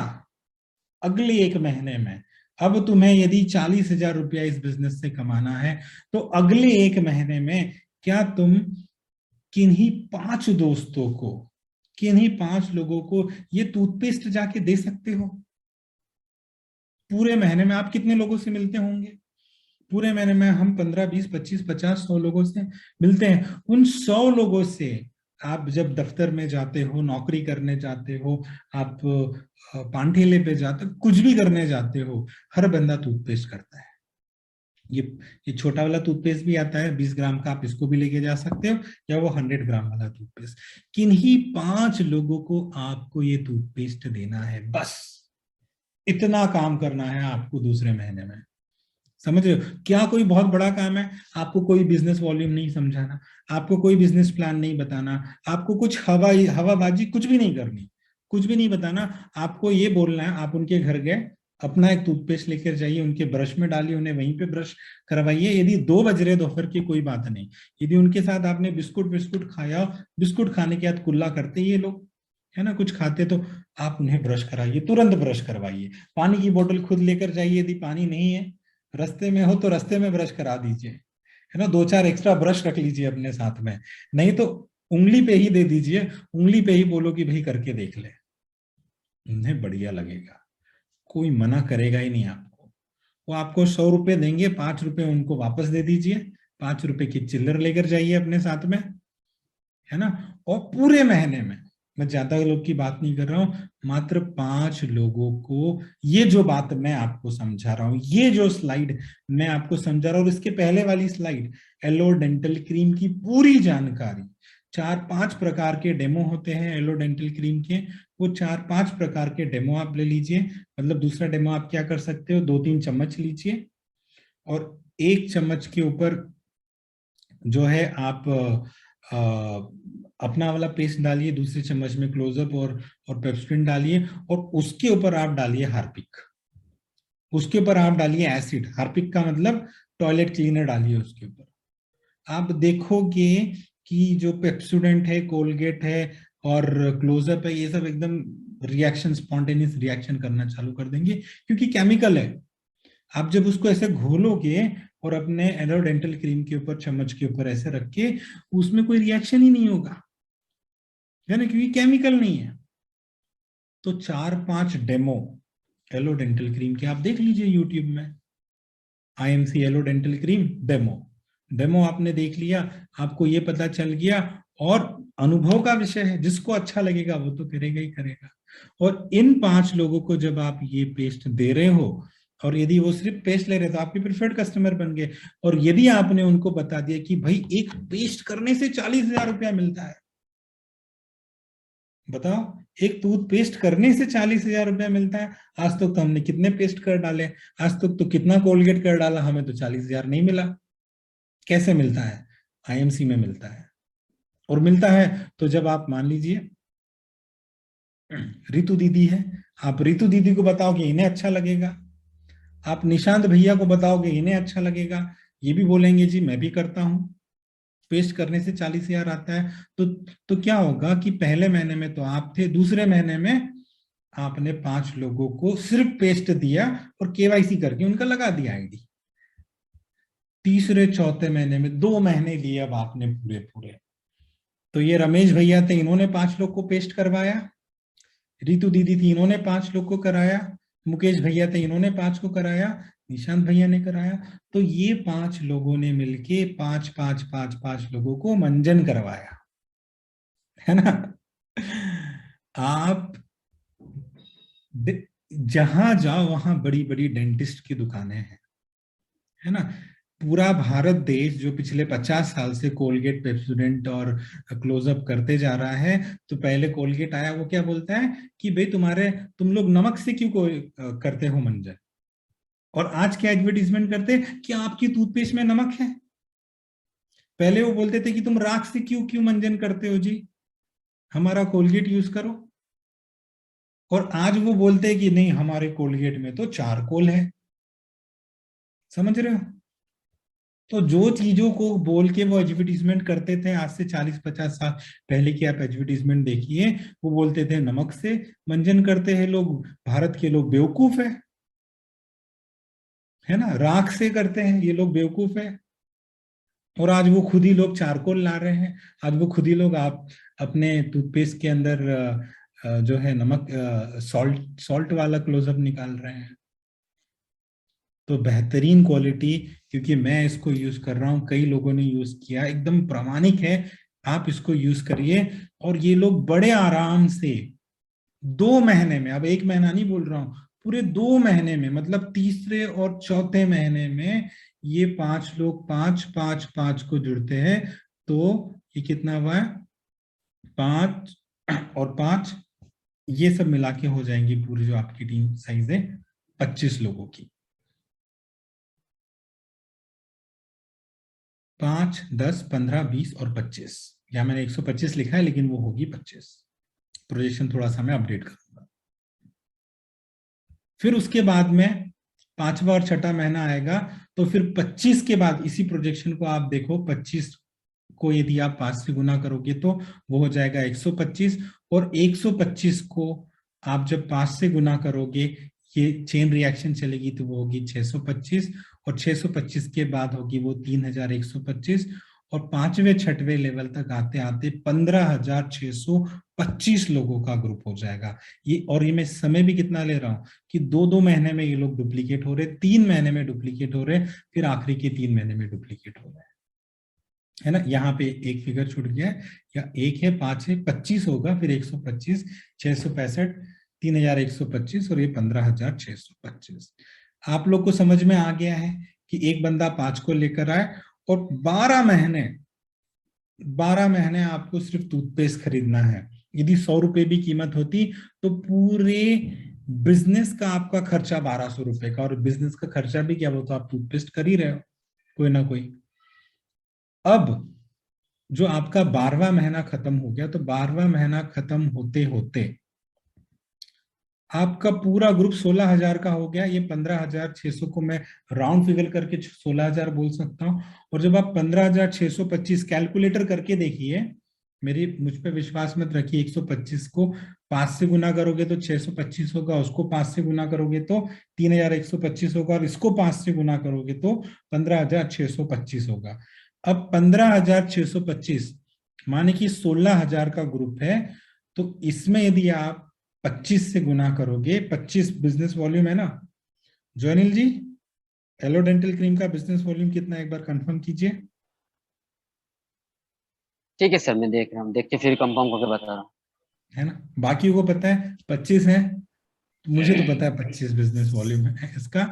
Speaker 1: अगले 1 महीने में, अब तुम्हें यदि 40,000 रुपया इस बिजनेस से कमाना है, तो अगले 1 महीने में क्या तुम किन्हीं 5 दोस्तों को, किन्हीं 5 लोगों को ये टूथपेस्ट जाके दे सकते हो? पूरे महीने में आप कितने लोगों से मिलते होंगे? पूरे महीने में हम 15, 20, 25, 50, 100 लोगों से मिलते हैं। उन 100 लोगों से आप जब दफ्तर में जाते हो, नौकरी करने जाते हो, आप पानठेले पे जाते हो, कुछ भी करने जाते हो, हर बंदा टूथपेस्ट करता है। ये ये छोटा वाला टूथपेस्ट भी आता है 20 ग्राम का, आप इसको भी लेके जा सकते हो, या वो 100 ग्राम वाला टूथपेस्ट। किन्हीं 5 लोगों को आपको ये टूथपेस्ट देना है, बस इतना काम करना है आपको दूसरे महीने में। समझ रहे हो? क्या कोई बहुत बड़ा काम है? आपको कोई बिजनेस वॉल्यूम नहीं समझाना, आपको कोई बिजनेस प्लान नहीं बताना, आपको कुछ हवाबाजी कुछ भी नहीं करनी, कुछ भी नहीं बताना। आपको ये बोलना है, आप उनके घर गए, अपना एक टूथपेस्ट लेकर जाइए, उनके ब्रश में डालिए, उन्हें वहीं पे ब्रश करवाइए। यदि 2 बज रहे दोपहर की, कोई बात नहीं। यदि उनके साथ आपने बिस्कुट बिस्कुट खाया, बिस्कुट खाने के बाद कुल्ला करते ये लोग, है ना, कुछ खाते, तो आप उन्हें ब्रश कराइए, तुरंत ब्रश करवाइए। पानी की बोतल खुद लेकर जाइए, यदि पानी नहीं है, रास्ते में हो तो रास्ते में ब्रश करा दीजिए, है ना। 2-4 एक्स्ट्रा ब्रश रख लीजिए अपने साथ में, नहीं तो उंगली पे ही दे दीजिए, उंगली पे ही बोलो कि भाई करके देख ले, उन्हें बढ़िया लगेगा, कोई मना करेगा ही नहीं आपको। वो आपको 100 रुपए देंगे, 5 रुपए उनको वापस दे दीजिए, 5 रुपए की चिल्लर लेकर जाइए अपने साथ में, है ना। और पूरे महीने में, मैं ज्यादा लोग की बात नहीं कर रहा हूं, मात्र 5 लोगों को ये जो बात मैं आपको समझा रहा हूं, ये जो स्लाइड मैं आपको समझा रहा हूं, और इसके पहले वाली स्लाइड एलो डेंटल क्रीम की पूरी जानकारी, 4-5 प्रकार के डेमो होते हैं एलो डेंटल क्रीम के, वो 4-5 प्रकार के डेमो आप ले लीजिए। मतलब दूसरा डेमो आप क्या कर सकते हो, 2-3 चम्मच लीजिए, और 1 चम्मच के ऊपर जो है आप अपना वाला पेस्ट डालिए, दूसरे चम्मच में क्लोजअप और पेप्सोडेंट डालिए, और उसके ऊपर आप डालिए हार्पिक, उसके ऊपर आप डालिए एसिड, हार्पिक का मतलब टॉयलेट क्लीनर डालिए उसके ऊपर। आप देखोगे कि जो पेप्सोडेंट है, कोलगेट है और क्लोजअप है, ये सब एकदम रिएक्शन, स्पॉन्टेनियस रिएक्शन करना चालू कर देंगे, क्योंकि केमिकल है। आप जब उसको ऐसे घोलोगे और अपने एलो डेंटल क्रीम के ऊपर, चम्मच के ऊपर ऐसे रख के, उसमें कोई रिएक्शन ही नहीं होगा, है ना, क्योंकि केमिकल नहीं है। तो 4-5 डेमो एलो डेंटल क्रीम के आप देख लीजिए यूट्यूब में, IMC aloe dental cream demo, demo आपने देख लिया, आपको ये पता चल गया, और अनुभव का विषय है, जिसको अच्छा लगेगा वो तो करेगा ही करेगा। और इन 5 लोगों को जब आप ये पेस्ट दे रहे हो, और यदि वो सिर्फ पेस्ट ले रहे तो आपके प्रिफर्ड कस्टमर बन गए। और यदि आपने उनको बता दिया कि भाई एक पेस्ट करने से 40,000 रुपया मिलता है, बताओ, एक टूथपेस्ट करने से 40,000 रुपया मिलता है। आज तक तो हमने कितने पेस्ट कर डाले, आज तक तो कितना कोलगेट कर डाला, हमें तो 40,000 नहीं मिला। कैसे मिलता है? IMC में मिलता है। और मिलता है तो जब आप मान लीजिए रितु दीदी है, आप रितु दीदी को बताओगे इन्हें अच्छा लगेगा, आप निशांत भैया को बताओगे इन्हें अच्छा लगेगा, ये भी बोलेंगे जी मैं भी करता हूं, पेस्ट करने से 40,000 आता है। तो क्या होगा कि पहले महीने में तो आप थे, दूसरे महीने में आपने 5 लोगों को सिर्फ पेस्ट दिया और KYC करके उनका लगा दिया ID। तीसरे चौथे महीने में 2 महीने लिए अब आपने पूरे पूरे। तो ये रमेश भैया थे, इन्होंने 5 लोग को पेस्ट करवाया, रितु दीदी थी, इन्होंने 5 लोग को कराया, मुकेश भैया थे, इन्होंने 5 को कराया, निशांत भैया ने कराया। तो ये 5 लोगों ने मिलके 5-5-5-5 लोगों को मंजन करवाया, है ना। आप जहां जाओ वहां बड़ी बड़ी डेंटिस्ट की दुकानें हैं, है ना। पूरा भारत देश जो पिछले 50 साल से कोलगेट, पेप्सोडेंट और क्लोजअप करते जा रहा है, तो पहले कोलगेट आया, वो क्या बोलता है कि भाई तुम लोग नमक से क्यों करते हो मंजन, और आज क्या एडवर्टीजमेंट करते हैं कि आपकी टूथपेस्ट में नमक है। पहले वो बोलते थे कि तुम राख से क्यों क्यों मंजन करते हो जी, हमारा कोलगेट यूज करो। और आज वो बोलते हैं कि नहीं, हमारे कोलगेट में तो चारकोल है। समझ रहे हो? तो जो चीजों को बोल के वो एडवर्टीजमेंट करते थे आज से 40-50 साल पहले की आप एडवर्टीजमेंट देखिए, वो बोलते थे नमक से मंजन करते हैं लोग, भारत के लोग बेवकूफ है ना, राख से करते हैं ये लोग बेवकूफ है। और आज वो खुद ही लोग चारकोल ला रहे हैं, आज वो खुद ही लोग आप अपने टूथपेस्ट के अंदर जो है नमक, सॉल्ट सॉल्ट वाला क्लोजअप निकाल रहे हैं। तो बेहतरीन क्वालिटी, क्योंकि मैं इसको यूज कर रहा हूँ, कई लोगों ने यूज किया, एकदम प्रामाणिक है, आप इसको यूज करिए। और ये लोग बड़े आराम से 2 महीने में, अब 1 महीना नहीं बोल रहा हूँ, पूरे 2 महीने में, मतलब तीसरे और चौथे महीने में ये 5 लोग 5-5-5 को जुड़ते हैं, तो ये कितना हुआ, 5 और 5, ये सब मिला के हो जाएंगी पूरी जो आपकी टीम साइज है 25 लोगों की। 5, 10, 15, 20 और 25, या मैंने 125 लिखा है लेकिन वो होगी 25। प्रोजेक्शन थोड़ा सा मैं अपडेट करूंगा। फिर उसके बाद में पांचवा और छठा महीना आएगा, तो फिर 25 के बाद इसी प्रोजेक्शन को आप देखो, 25 को यदि आप 5 से गुना करोगे तो वो हो जाएगा 125, और 125 को आप जब 5 से गुना करोगे, ये चेन रिएक्शन चलेगी तो वो होगी 625, और 625 के बाद होगी वो 3125, और पांचवें छठवें लेवल तक आते आते 15,625 लोगों का ग्रुप हो जाएगा ये। और ये मैं समय भी कितना ले रहा हूं कि 2-2 महीने में ये लोग डुप्लीकेट हो रहे, 3 महीने में डुप्लीकेट हो रहे, फिर आखिरी के 3 महीने में डुप्लीकेट हो रहे है ना। यहाँ पे एक फिगर छूट गया है, या 1 है, 5 है, 25 होगा, फिर 125, 665, 3125, और ये 15,625। आप लोग को समझ में आ गया है कि एक बंदा 5 को लेकर आए, और 12 महीने आपको सिर्फ टूथपेस्ट खरीदना है। यदि 100 रुपए भी कीमत होती तो पूरे बिजनेस का आपका खर्चा 1200 रुपए का, और बिजनेस का खर्चा भी क्या, वो तो आप टूथपेस्ट कर ही रहे हो कोई ना कोई। अब जो आपका 12वां महीना खत्म हो गया, तो 12वां महीना खत्म होते होते आपका पूरा ग्रुप 16,000 का हो गया। ये 15,600 को मैं राउंड फिगर करके 16,000 बोल सकता हूँ। और जब आप 15,625 कैलकुलेटर करके देखिए, मेरी मुझ पे विश्वास मत रखिए, 125 को 5 से गुना करोगे तो 625 होगा, उसको 5 से गुना करोगे तो 3,125 होगा, और इसको 5 से गुना करोगे तो 15,625 होगा। अब 15,625 माने कि 16,000 का ग्रुप है, तो इसमें यदि आप 25 से गुना करोगे, 25 बिजनेस वॉल्यूम है ना जोनिल जी, एलो डेंटल क्रीम का बिजनेस वॉल्यूम कितना है एक बार कंफर्म कीजिए।
Speaker 2: ठीक है सर, मैं देख रहा हूँ, देख के फिर कंफर्म करके बता रहा हूँ।
Speaker 1: है ना, बाकी को पता है 25 है, तो मुझे तो पता है 25 बिजनेस वॉल्यूम है इसका।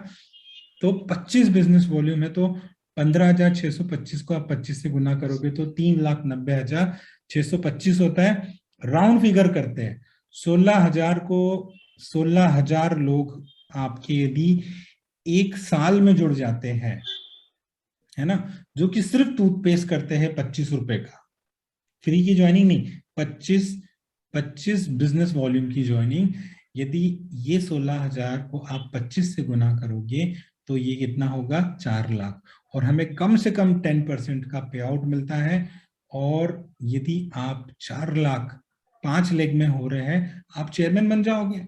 Speaker 1: तो 25 बिजनेस वॉल्यूम है, तो 15,625 को आप 25 से गुना करोगे तो 3,90,625 होता है। राउंड फिगर करते हैं, 16,000 को 16,000 लोग आपके यदि एक साल में जुड़ जाते हैं, है ना, जो कि सिर्फ टूथपेस्ट करते हैं 25 रुपए का, फ्री की ज्वाइनिंग नहीं, 25 बिजनेस वॉल्यूम की ज्वाइनिंग। यदि ये 16,000 को आप 25 से गुना करोगे तो ये कितना होगा, 4 लाख, और हमें कम से कम 10% का पे आउट मिलता है। और यदि आप 4 लाख 5 लेग में हो रहे हैं, आप चेयरमैन बन जाओगे।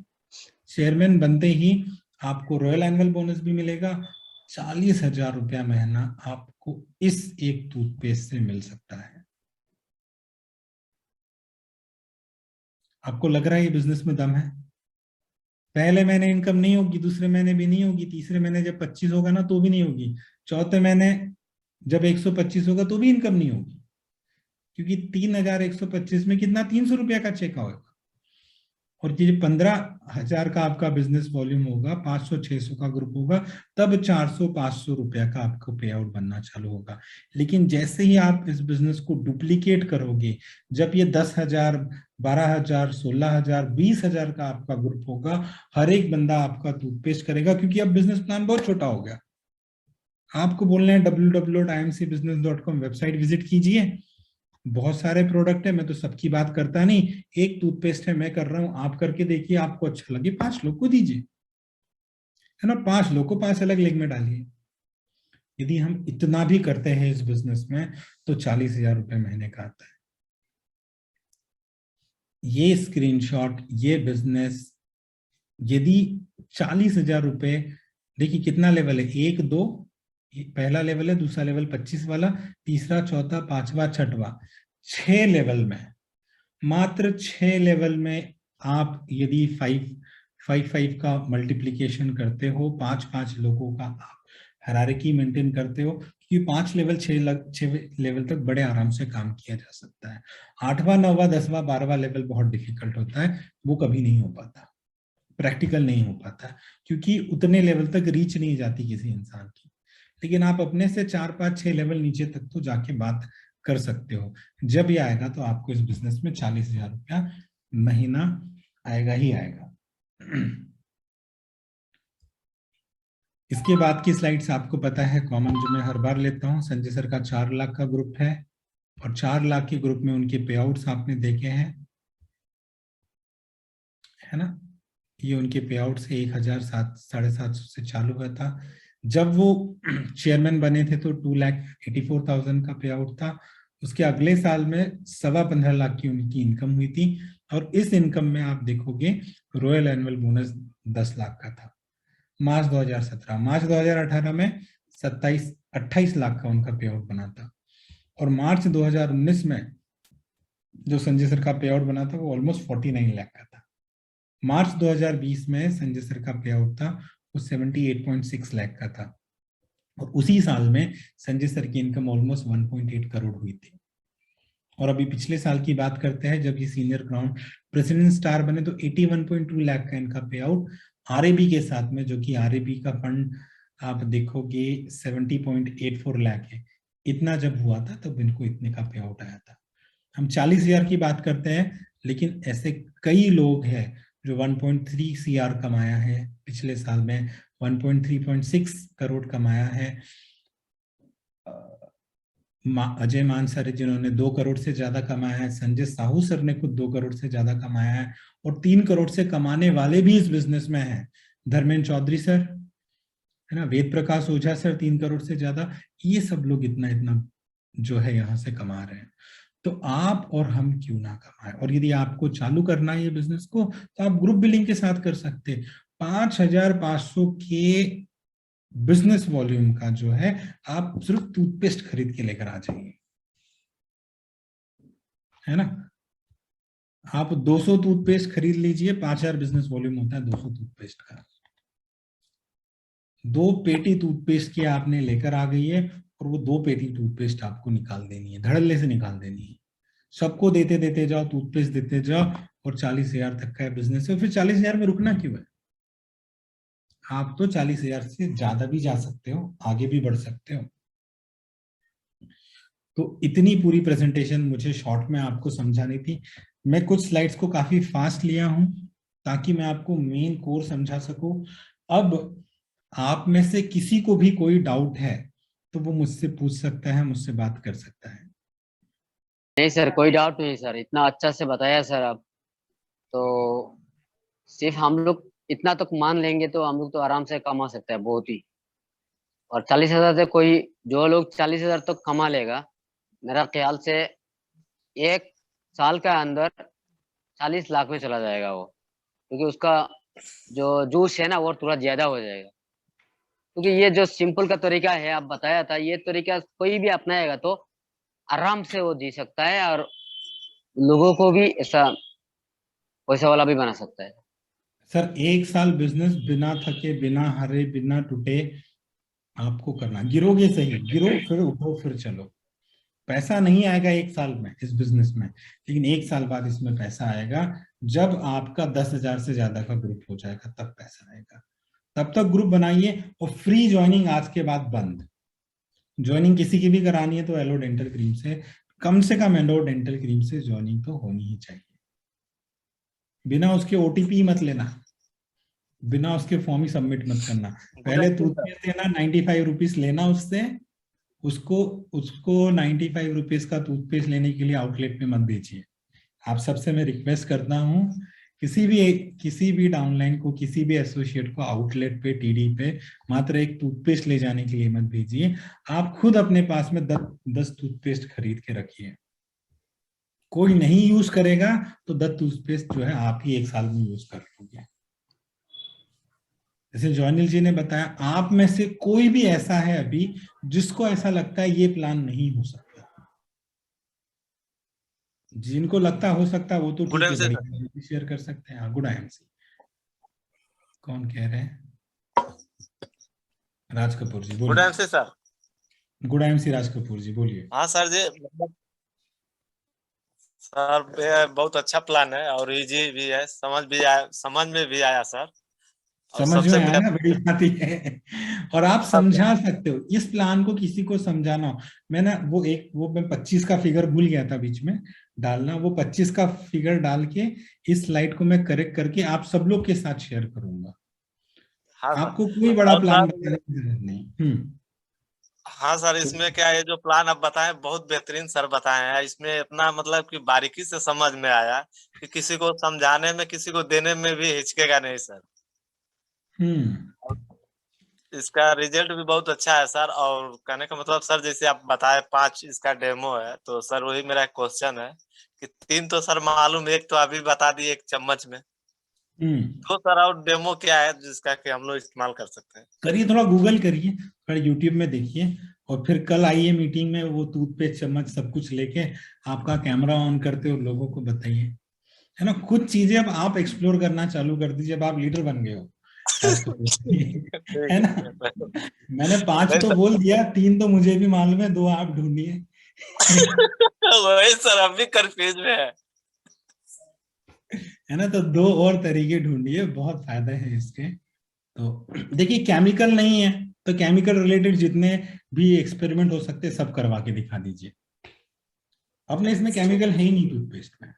Speaker 1: चेयरमैन बनते ही आपको रॉयल एनुअल बोनस भी मिलेगा, 40,000 रुपया महीना आपको इस एक टूथपेस्ट से मिल सकता है। आपको लग रहा है ये बिजनेस में दम है? पहले महीने इनकम नहीं होगी, दूसरे महीने भी नहीं होगी, तीसरे महीने जब 25 होगा ना तो भी नहीं होगी, चौथे महीने जब 125 होगा तो भी इनकम नहीं होगी, क्योंकि 3,125 में कितना, 300 रुपया का चेक होगा। और ये 15,000 का आपका बिजनेस वॉल्यूम होगा, 500-600 का ग्रुप होगा, तब 400-500 रुपया का आपको पे आउट बनना चालू होगा। लेकिन जैसे ही आप इस बिजनेस को डुप्लीकेट करोगे, जब ये 10,000, 12,000, 16,000, 20,000 का आपका ग्रुप होगा, हर एक बंदा आपका टूथपेस्ट करेगा, क्योंकि अब बिजनेस प्लान बहुत छोटा हो गया। आपको बोलना है www.imcbusiness.com वेबसाइट विजिट कीजिए, बहुत सारे प्रोडक्ट है, मैं तो सबकी बात करता नहीं, एक टूथपेस्ट है मैं कर रहा हूं, आप करके देखिए, आपको अच्छा लगे 5 लोग को दीजिए, है ना, 5 लोग को 5 अलग लेग में डालिए। यदि हम इतना भी करते हैं इस बिजनेस में तो 40,000 रुपए महीने का आता है। ये स्क्रीनशॉट, ये बिजनेस, यदि 40,000 रुपए, देखिए कितना लेवल है, 1 2, पहला लेवल है, दूसरा लेवल 25 वाला, तीसरा, चौथा, पांचवा, छठवा, 6 लेवल में, मात्र 6 लेवल में आप यदि 5 का मल्टीप्लीकेशन करते हो, 5 लोगों का आप हायरार्की मेंटेन करते हो, क्योंकि 5 लेवल 6 लेवल तक बड़े आराम से काम किया जा सकता है। 8वां 9वां 10वां 12वां लेवल बहुत डिफिकल्ट होता है, वो कभी नहीं हो पाता, प्रैक्टिकल नहीं हो पाता, क्योंकि उतने लेवल तक रीच नहीं जाती किसी इंसान की। लेकिन आप अपने से 4 5 6 लेवल नीचे तक तो जाके बात कर सकते हो। जब ये आएगा तो आपको इस बिजनेस में 40,000 रुपया महीना आएगा ही आएगा। इसके बाद की स्लाइड्स आपको पता है, कॉमन जो मैं हर बार लेता हूं, संजय सर का 4 लाख का ग्रुप है, और 4 लाख के ग्रुप में उनके पे आउट्स आपने देखे हैं, है ना। ये उनके पे आउट से 1,700 से चालू हुआ था। जब वो चेयरमैन बने थे तो 2,84,000 का पे आउट था। उसके अगले साल में 15.25 लाख की उनकी इनकम हुई थी, और इस इनकम में आप देखोगे रॉयल एनुअल बोनस 10 लाख का था। मार्च 2018 में 28 लाख का उनका पे आउट बना था, और मार्च 2019 में जो संजय सर का पे आउट बना था वो ऑलमोस्ट 49 लाख का था। मार्च 2020 में संजय सर का पे आउट था वो 78.6 लाख का था, और उसी साल में संजय सर की इनकम ऑलमोस्ट 1.8 करोड़ हुई थी। और अभी पिछले साल की बात करते हैं, जब ये सीनियर ग्राउंड प्रेसिडेंट स्टार बने तो 81.2 लाख का इनका पे आउट आरएबी के साथ में, जो कि आरएबी का फंड आप देखोगे 70.84 लाख है। इतना जब हुआ था तब इनको इतने का पे आउट आया था। हम 40,000 की बात करते हैं, लेकिन ऐसे कई लोग हैं जो 1.3 CR कमाया है पिछले साल में, 1.3.6 करोड़ कमाया है। अजय मान सर जिन्होंने 2 करोड़ से ज्यादा कमाया है, संजय साहू सर ने खुद 2 करोड़ से ज्यादा कमाया है, और 3 करोड़ से कमाने वाले भी इस बिजनेस में हैं। धर्मेंद्र चौधरी सर है ना, वेद प्रकाश ओझा सर 3 करोड़ से ज्यादा। ये सब लोग इतना इतना जो है यहाँ से कमा रहे हैं। तो आप और हम क्यों ना कमाएं? और यदि आपको चालू करना है ये बिजनेस को, तो आप ग्रुप बिलिंग के साथ कर सकते हैं। 5,500 के बिजनेस वॉल्यूम का जो है, आप सिर्फ टूथपेस्ट खरीद के लेकर आ जाइए, है ना। आप 200 टूथपेस्ट खरीद लीजिए, 5,000 बिजनेस वॉल्यूम होता है 200 टूथपेस्ट का। 2 पेटी टूथपेस्ट की आपने लेकर आ गई है, और वो 2 पेटी टूथपेस्ट आपको निकाल देनी है, धड़ल्ले से निकाल देनी है। सबको देते देते जाओ, टूथपेस्ट देते जाओ, और 40,000 तक का बिजनेस है। फिर 40,000 में रुकना क्यों है? आप तो 40,000 से ज्यादा भी जा सकते हो, आगे भी बढ़ सकते हो। तो इतनी पूरी प्रेजेंटेशन मुझे शॉर्ट में आपको समझानी थी। मैं कुछ स्लाइड्स को काफी फास्ट लिया हूं ताकि मैं आपको मेन कोर समझा सकूं। अब आप में से किसी को भी कोई डाउट है तो वो मुझसे पूछ सकता है, मुझसे बात कर सकता है।
Speaker 2: नहीं सर, कोई डाउट नहीं सर, इतना अच्छा से बताया सर आप। तो सिर्फ हम लोग इतना तो मान लेंगे तो हम लोग तो आराम से कमा सकते हैं बहुत ही। और 40,000 से कोई, जो लोग 40,000 तक कमा लेगा, मेरा ख्याल से एक साल का अंदर 40 लाख में चला जाएगा वो। क्योंकि उसका जो जूस है ना वो थोड़ा ज्यादा हो जाएगा। क्योंकि ये जो सिंपल का तरीका है आप बताया था, ये तरीका कोई भी अपनाएगा तो आराम से वो जी सकता है, और लोगों को भी ऐसा पैसा वाला भी बना सकता है।
Speaker 1: सर 1 साल बिजनेस बिना थके, बिना हारे, बिना टूटे आपको करना। गिरोगे सही, गिरो फिर उठो फिर चलो। पैसा नहीं आएगा 1 साल में इस बिजनेस में, लेकिन 1 साल बाद इसमें पैसा आएगा। जब आपका 10,000 से ज्यादा का ग्रुप हो जाएगा तब पैसा आएगा। तब तक ग्रुप बनाइए, और फ्री ज्वाइनिंग आज के बाद बंद। ज्वाइनिंग किसी की भी करानी है तो एलो डेंटल क्रीम से कम एलो डेंटल क्रीम से ज्वाइनिंग तो होनी ही चाहिए। बिना उसके OTP मत लेना, बिना उसके फॉर्म ही सबमिट मत करना। पहले टूथपेस्ट देना, 95 रुपीज लेना उससे, उसको उसको 95 रुपीज का टूथपेस्ट लेने के लिए आउटलेट में मत भेजिए। आप सबसे मैं रिक्वेस्ट करता हूँ, किसी भी डाउनलाइन को, किसी भी एसोसिएट को आउटलेट पे, TD पे मात्र एक टूथपेस्ट ले जाने के लिए मत भेजिए। आप खुद अपने पास में 10 टूथपेस्ट खरीद के रखिए। कोई नहीं यूज करेगा तो 10 टूथपेस्ट जो है आप ही 1 साल में यूज कर लोगे। जैसे जॉनिल जी ने बताया, आप में से कोई भी ऐसा है अभी जिसको ऐसा लगता है ये प्लान नहीं हो सकता? जिनको लगता हो सकता है वो तो ठीक है, बड़ी शेयर कर सकते हैं। गुड IMC कौन कह रहे हैं? राज कपूर जी बोलिए।
Speaker 3: Good IMC sir.
Speaker 1: Good IMC Raj Kapoor जी बोलिए।
Speaker 3: हाँ सर जी, सर बहुत अच्छा प्लान है और इजी भी है, समझ में भी आया सर। और
Speaker 1: समझ में आया,
Speaker 3: मेरा
Speaker 1: बड़ी बात है। और आप समझा सकते हो इस प्लान को, किसी को समझाना हो। मैं ना वो मैं 25 का फिगर भूल गया था बीच में डालना, वो 25 का फिगर डाल के इस स्लाइड को मैं करेक्ट करके आप सब लोग के साथ शेयर करूंगा।
Speaker 3: हाँ सर।
Speaker 1: आपको कोई बड़ा
Speaker 3: और
Speaker 1: प्लान
Speaker 3: सर
Speaker 1: बताने की जरूरत नहीं।
Speaker 3: हाँ सर, इसमें क्या है, जो प्लान आप बताएं बहुत बेहतरीन सर बताए हैं। इसमें इतना मतलब कि बारीकी से समझ में आया कि किसी को समझाने में, किसी को देने में भी हिचकेगा नहीं सर।
Speaker 1: हम्म।
Speaker 3: और इसका रिजल्ट भी बहुत अच्छा है सर। और कहने का मतलब सर, जैसे आप बताए 5 इसका डेमो है, तो सर वही मेरा क्वेश्चन है कि 3 तो सर मालूम, एक तो अभी बता दिए एक चम्मच में,
Speaker 1: हम्म।
Speaker 3: तो सर और डेमो क्या है जिसका कि हम लोग इस्तेमाल कर सकते हैं?
Speaker 1: करिए, थोड़ा गूगल करिए, थोड़ा यूट्यूब में देखिए, और फिर कल आइए मीटिंग में, वो टूथपेस्ट चम्मच सब कुछ लेके आपका कैमरा ऑन करते और लोगों को बताइए, है ना। कुछ चीजें अब आप एक्सप्लोर करना चालू कर दीजिए, अब आप लीडर बन गए हो आज के दिन, है ना।
Speaker 3: ठीक है।
Speaker 1: मैंने 5
Speaker 3: नहीं
Speaker 1: तो
Speaker 3: सर,
Speaker 1: बोल दिया, 3 तो मुझे भी मालूम है, 2 आप ढूंढिए।
Speaker 3: वही सर, हम भी कंफ्यूज में है।
Speaker 1: है ना, तो 2 और तरीके ढूंढिए, बहुत फायदे हैं इसके। तो देखिए, केमिकल नहीं है तो केमिकल रिलेटेड जितने भी एक्सपेरिमेंट हो सकते हैं सब करवा के दिखा दीजिए। अपने इसमें केमिकल है ही नहीं टूथपेस्ट में,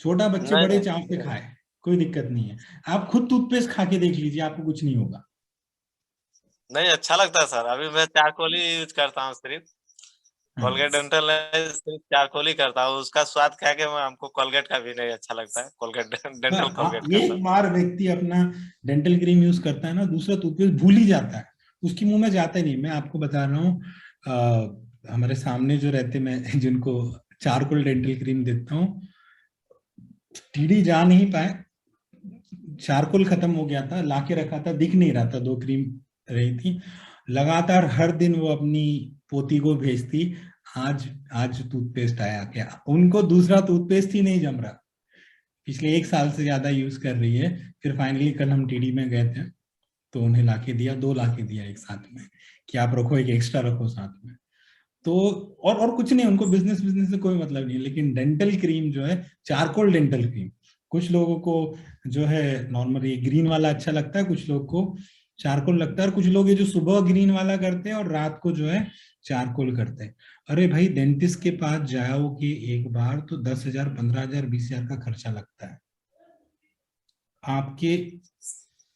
Speaker 1: छोटा बच्चे
Speaker 3: नहीं
Speaker 1: बड़े
Speaker 3: नहीं
Speaker 1: चाव से खाए, कोई दिक्कत नहीं है। आप खुद टूथपेस्ट खा के देख लीजिए, आपको कुछ नहीं होगा।
Speaker 3: नहीं, अच्छा लगता है सर। अभी मैं चारकोल ही यूज करता हूँ सिर्फ।
Speaker 1: हाँ।
Speaker 3: कोलगेट डेंटल है, सिर्फ चारकोल ही करता हूँ। उसका स्वाद क्या है कि हमको कोलगेट का भी नहीं अच्छा लगता है, कोलगेट डेंटल कोलगेट का सर।
Speaker 1: एक बार व्यक्ति अपना डेंटल क्रीम यूज करता है ना, दूसरा टूथपेस्ट भूल ही जाता है, उसकी मुंह में जाता ही नहीं। मैं आपको बता रहा हूँ, हमारे सामने जो रहते, मैं जिनको चारकोल डेंटल क्रीम देता हूँ, टीडी जा नहीं पाए, चारकोल खत्म हो गया था, लाके रखा था, दिख नहीं रहा था, 2 क्रीम रही थी, लगातार हर दिन वो अपनी पोती को भेजती, आज आज टूथपेस्ट आया क्या, उनको दूसरा टूथपेस्ट ही नहीं जम रहा, पिछले 1 साल से ज्यादा यूज कर रही है। फिर फाइनली कल हम टीडी में गए थे, तो उन्हें लाके दिया, 2 लाके दिया एक साथ में, कि आप रखो, एक एक्स्ट्रा रखो साथ में। तो और कुछ नहीं, उनको बिजनेस बिजनेस से कोई मतलब नहीं है, लेकिन डेंटल क्रीम जो है, चारकोल डेंटल क्रीम, कुछ लोगों को जो है नॉर्मली ग्रीन वाला अच्छा लगता है, कुछ लोग को चारकोल लगता है, और कुछ लोग ये जो सुबह ग्रीन वाला करते हैं और रात को जो है चारकोल करते हैं। अरे भाई, डेंटिस्ट के पास जाओगे एक बार तो 10,000, 15,000, 20,000 का खर्चा लगता है। आपके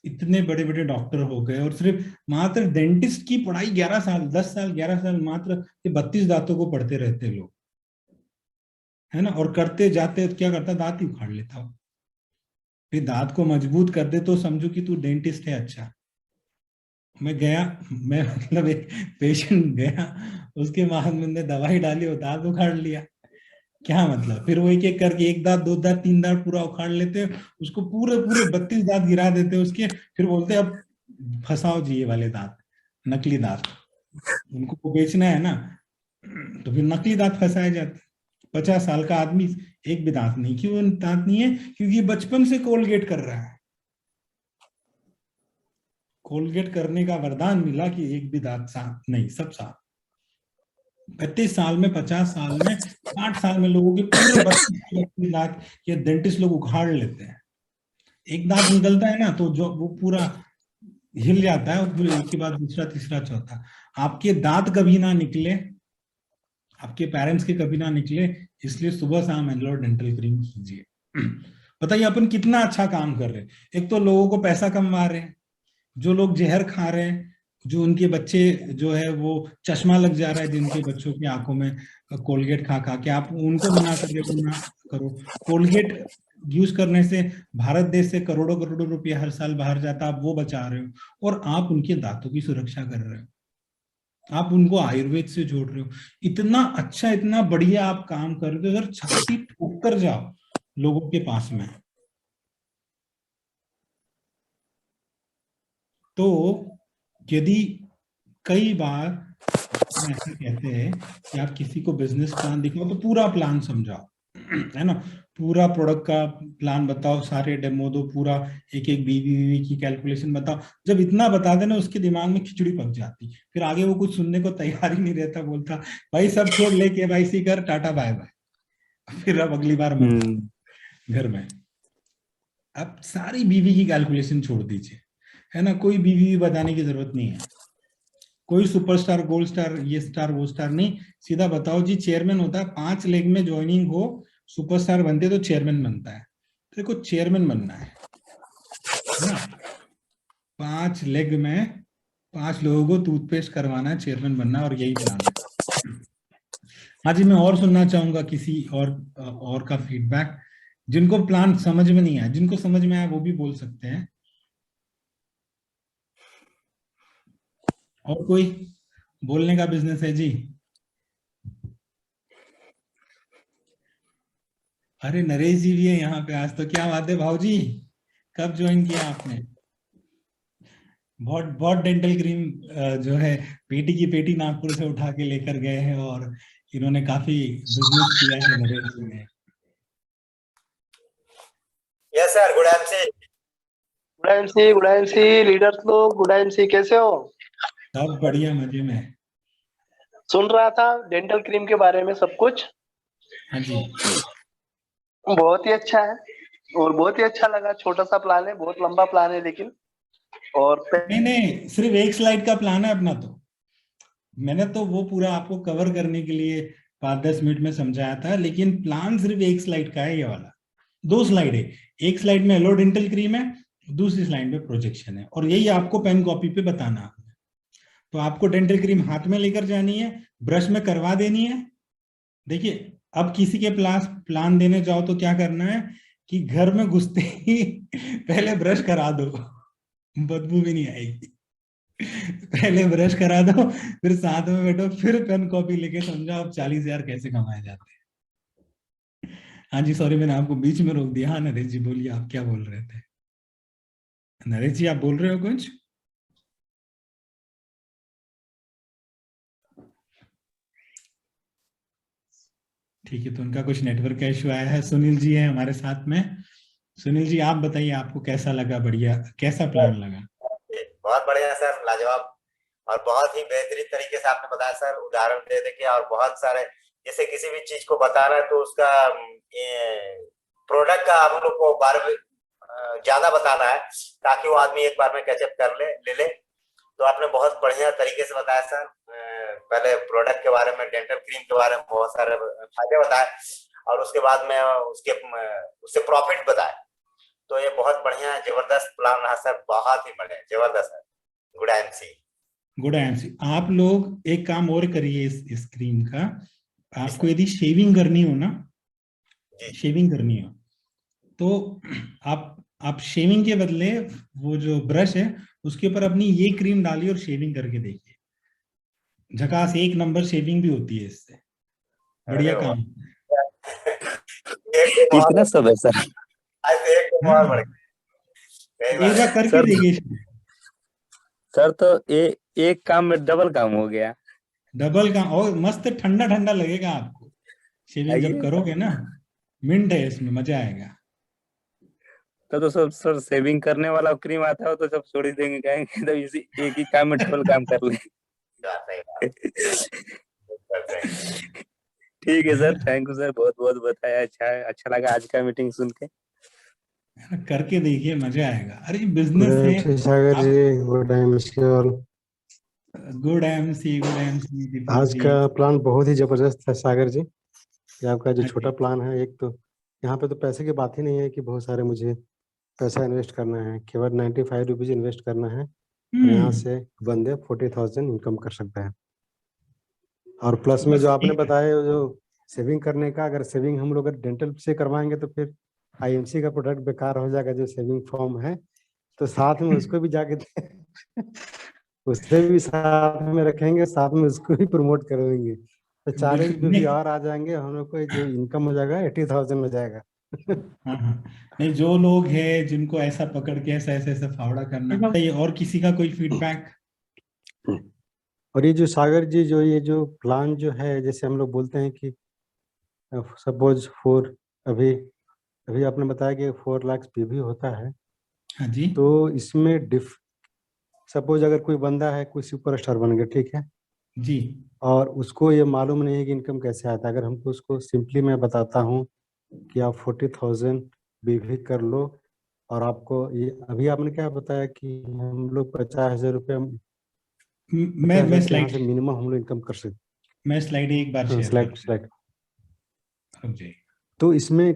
Speaker 1: इतने बड़े बड़े डॉक्टर हो गए, और सिर्फ मात्र डेंटिस्ट की पढ़ाई 11 साल, 10 साल, 11 साल, मात्र ये 32 दांतों को पढ़ते रहते लोग, है ना। और करते जाते क्या करता, दांत ही उखाड़ लेता हो। फिर दांत को मजबूत कर दे तो समझो कि तू डेंटिस्ट है। अच्छा, मैं गया, मैं मतलब एक पेशेंट गया, उसके बाद मैंने दवाई डाली और दांत उखाड़ लिया, क्या मतलब। फिर वो एक एक करके, 1 दांत, 2 दांत, 3 दांत पूरा उखाड़ लेते हैं, उसको पूरे पूरे 32 दांत गिरा देते हैं उसके। फिर बोलते हैं अब फंसाओ जी ये वाले दांत, नकली दांत, उनको वो बेचना है ना, तो फिर नकली दांत फंसाए जाते। 50 साल का आदमी, एक भी दांत नहीं। क्यों दांत नहीं है? क्योंकि बचपन से कोलगेट कर रहा है, कोलगेट करने का वरदान मिला कि एक भी दांत साफ नहीं, सब साफ। 35 साल में, 50 साल में, 60 साल में लोगों के पूरे 32 दांत ये डेंटिस्ट लोग उखाड़ लेते हैं। एक दांत निकलता है ना, तो जो वो पूरा हिल जाता है, और फिर एक के बाद दूसरा, तीसरा, चौथा। आपके दांत कभी ना निकले, आपके पेरेंट्स के कभी ना निकले, इसलिए सुबह शाम एंड्रॉइड डेंटल क्रीम कीजिए। बताइए अपन कितना अच्छा काम कर रहे हैं। एक तो लोगों को पैसा कमा रहे हैं, जो लोग जहर खा रहे हैं, जो उनके बच्चे जो है वो चश्मा लग जा रहा है जिनके बच्चों की आंखों में, कोलगेट खा खा के, आप उनको मना कर रहे हो ना करो। कोलगेट यूज करने से भारत देश से करोड़ों करोड़ों रुपया हर साल बाहर जाता, आप वो बचा रहे हो, और आप उनके दांतों की सुरक्षा कर रहे हो, आप उनको आयुर्वेद से जोड़ रहे हो। इतना अच्छा, इतना बढ़िया आप काम कर रहे हो, अगर छाती ठोक कर जाओ लोगों के पास में, तो यदि कई बार हम ऐसा कहते हैं कि आप किसी को बिजनेस प्लान दिखाओ तो पूरा प्लान समझाओ, है ना, पूरा प्रोडक्ट का प्लान बताओ, सारे डेमो दो, पूरा एक एक बीवी की कैलकुलेशन बताओ। जब इतना बता देना, उसके दिमाग में खिचड़ी पक जाती, फिर आगे वो कुछ सुनने को तैयार ही नहीं रहता, बोलता भाई सब छोड़, लेके भाई सी कर, टाटा बाय बाय, फिर अब अगली बार मत घर में। आप सारी बीवी की कैलकुलेशन छोड़ दीजिए, है ना, कोई बीवी बताने की जरूरत नहीं है। कोई सुपरस्टार, गोल्ड स्टार, ये स्टार वो स्टार नहीं, सीधा बताओ जी चेयरमैन होता है, 5 लेग में ज्वाइनिंग हो, सुपरस्टार बनते तो चेयरमैन बनता है, देखो चेयरमैन बनना है ना, 5 लेग में 5 लोगों को टूथपेस्ट करवाना है, चेयरमैन बनना, और यही प्लान है। हाँ जी, मैं और सुनना चाहूंगा किसी और का फीडबैक, जिनको प्लान समझ में नहीं आया। जिनको समझ में आया वो भी बोल सकते हैं। और कोई बोलने का बिजनेस है जी? अरे नरेश जी भी है यहाँ पे आज, तो क्या बात है भाऊजी, कब ज्वाइन किया आपने? बहुत बहुत डेंटल क्रीम जो है पेटी की पेटी नागपुर से उठा के लेकर गए हैं, और इन्होंने काफी बिजनेस किया है नरेश जी ने।
Speaker 4: Yes sir, good MC leaders लोग, गुड एमसी, कैसे हो?
Speaker 1: सब बढ़िया, मजे में।
Speaker 4: सुन रहा था डेंटल क्रीम के बारे में सब कुछ।
Speaker 1: हाँ जी,
Speaker 4: बहुत ही अच्छा है और बहुत ही अच्छा लगा। छोटा सा प्लान है, बहुत लंबा प्लान है लेकिन। और
Speaker 1: नहीं नहीं, सिर्फ एक स्लाइड का प्लान है अपना। तो मैंने तो वो पूरा आपको कवर करने के लिए 5-10 मिनट में समझाया था, लेकिन प्लान सिर्फ एक स्लाइड का है, ये वाला। 2 स्लाइड है, एक स्लाइड में एलो डेंटल क्रीम है, दूसरी स्लाइड में प्रोजेक्शन है, और यही आपको पेन कॉपी पे बताना है। तो आपको डेंटल क्रीम हाथ में लेकर जानी है, ब्रश में करवा देनी है। देखिए, अब किसी के प्लान देने जाओ तो क्या करना है कि घर में घुसते ही पहले ब्रश करा दो, बदबू भी नहीं आएगी। पहले ब्रश करा दो, फिर साथ में बैठो, फिर पेन कॉपी लेके समझाओ अब 40,000 कैसे कमाए जाते हैं। हाँ जी, सॉरी मैंने आपको बीच में रोक दिया। हाँ नरेश जी बोलिए, आप क्या बोल रहे थे? नरेश जी आप बोल रहे हो कुछ? ठीक है, तो उनका कुछ नेटवर्क का इशू आया है। सुनील जी है हमारे साथ में। सुनील जी आप बताइए, आपको कैसा लगा? बढ़िया, कैसा प्लान लगा?
Speaker 4: बहुत बढ़िया सर, लाजवाब और बहुत ही बेहतरीन तरीके से आपने बताया सर, उदाहरण दे दे के। और बहुत सारे, जैसे किसी भी चीज को बताना है तो उसका प्रोडक्ट का हम लोग को बार ज्यादा बताना है, ताकि वो आदमी एक बार में कैचअप कर ले ले। तो आपने बहुत बढ़िया तरीके से बताया सर। पहले प्रोडक्ट के बारे में, डेंटल क्रीम के बारे में बहुत सारे फायदे बताए, और उसके बाद में उससे प्रॉफिट बताए। तो ये बहुत बढ़िया जबरदस्त प्लान रहा सर, बहुत ही बढ़िया, जबरदस्त है। Good MC.
Speaker 1: Good MC. आप लोग एक काम और करिए इस क्रीम का। आपको यदि शेविंग करनी हो ना, शेविंग करनी हो तो आप शेविंग के बदले वो जो ब्रश है उसके ऊपर अपनी ये क्रीम डालिए और शेविंग करके देखिए। झकास, 1 नंबर शेविंग भी होती है इससे। बढ़िया काम।
Speaker 5: इतना सब है सर?
Speaker 1: हाँ, एक बार करके
Speaker 5: सर
Speaker 1: देखिए।
Speaker 5: सर तो एक काम में डबल काम हो गया।
Speaker 1: डबल काम, और मस्त ठंडा ठंडा लगेगा आपको शेविंग जब करोगे ना। मिंट है इसमें, मजा आएगा।
Speaker 5: तो सब सर सेविंग करने वाला क्रीम आता है तो सब छोड़ ही देंगे, कहेंगे तो इसी एक ही काम में डबल काम कर ले। ठीक है सर, थैंक यू सर, बहुत बहुत बताया। अच्छा लगा आज का मीटिंग सुन के।
Speaker 1: करके देखिए, मजा आएगा। अरे बिजनेस है।
Speaker 6: सागर जी, गुड एमसी। और
Speaker 1: गुड एमसी, गुड एमसी।
Speaker 6: आज का प्लान बहुत ही जबरदस्त है सागर जी। ये आपका जो
Speaker 1: हाँ
Speaker 6: छोटा
Speaker 1: जी।
Speaker 6: प्लान है, एक तो यहाँ पे तो पैसे की बात ही नहीं है कि बहुत सारे मुझे पैसा इन्वेस्ट करना है। केवल 95 रुपीज इन्वेस्ट करना है और यहाँ से बंदे 40,000 इनकम कर सकता है। और प्लस में
Speaker 1: बस
Speaker 6: जो आपने
Speaker 1: एक
Speaker 6: बताया जो सेविंग करने का, अगर सेविंग हम लोग डेंटल से करवाएंगे तो फिर आईएमसी का प्रोडक्ट बेकार हो जाएगा जो सेविंग फॉर्म है। तो साथ में उसको भी जाके उसे भी साथ में रखेंगे, साथ में उसको भी प्रमोट करेंगे, तो 40
Speaker 1: बिल्कुल
Speaker 6: भी
Speaker 1: नहीं।
Speaker 6: और आ जाएंगे। हम लोग को जो इनकम हो जाएगा 80,000 हो जाएगा।
Speaker 1: हाँ हाँ, नहीं जो लोग हैं जिनको ऐसा पकड़ के ऐसा ऐसा ऐसा फावड़ा करना चाहिए। और किसी का कोई फीडबैक?
Speaker 6: और ये जो सागर जी, जो ये जो प्लान जो है, जैसे हम लोग बोलते हैं कि सपोज अभी अभी आपने बताया कि 4 लाख पीवी होता है।
Speaker 1: हाँ जी
Speaker 6: तो इसमें सपोज अगर कोई बंदा है, कोई सुपरस्टार बन गया, ठीक है,
Speaker 1: जी।
Speaker 6: और उसको ये मालूम नहीं है कि इनकम कैसे आता है। अगर हमको उसको सिंपली मैं बताता हूँ कि आप 40,000 बीवी कर लो, और आपको ये अभी आपने क्या बताया कि हम लोग 50,000 रुपये,
Speaker 1: मैं
Speaker 6: 50,000 के यहाँ
Speaker 1: स्लाइड
Speaker 6: से मिनिमम हम लोग इनकम कर सकते।
Speaker 1: मैं स्लाइड एक बार शेयर कर
Speaker 6: स्लाइड।
Speaker 1: रुक जाइए।
Speaker 6: तो इसमें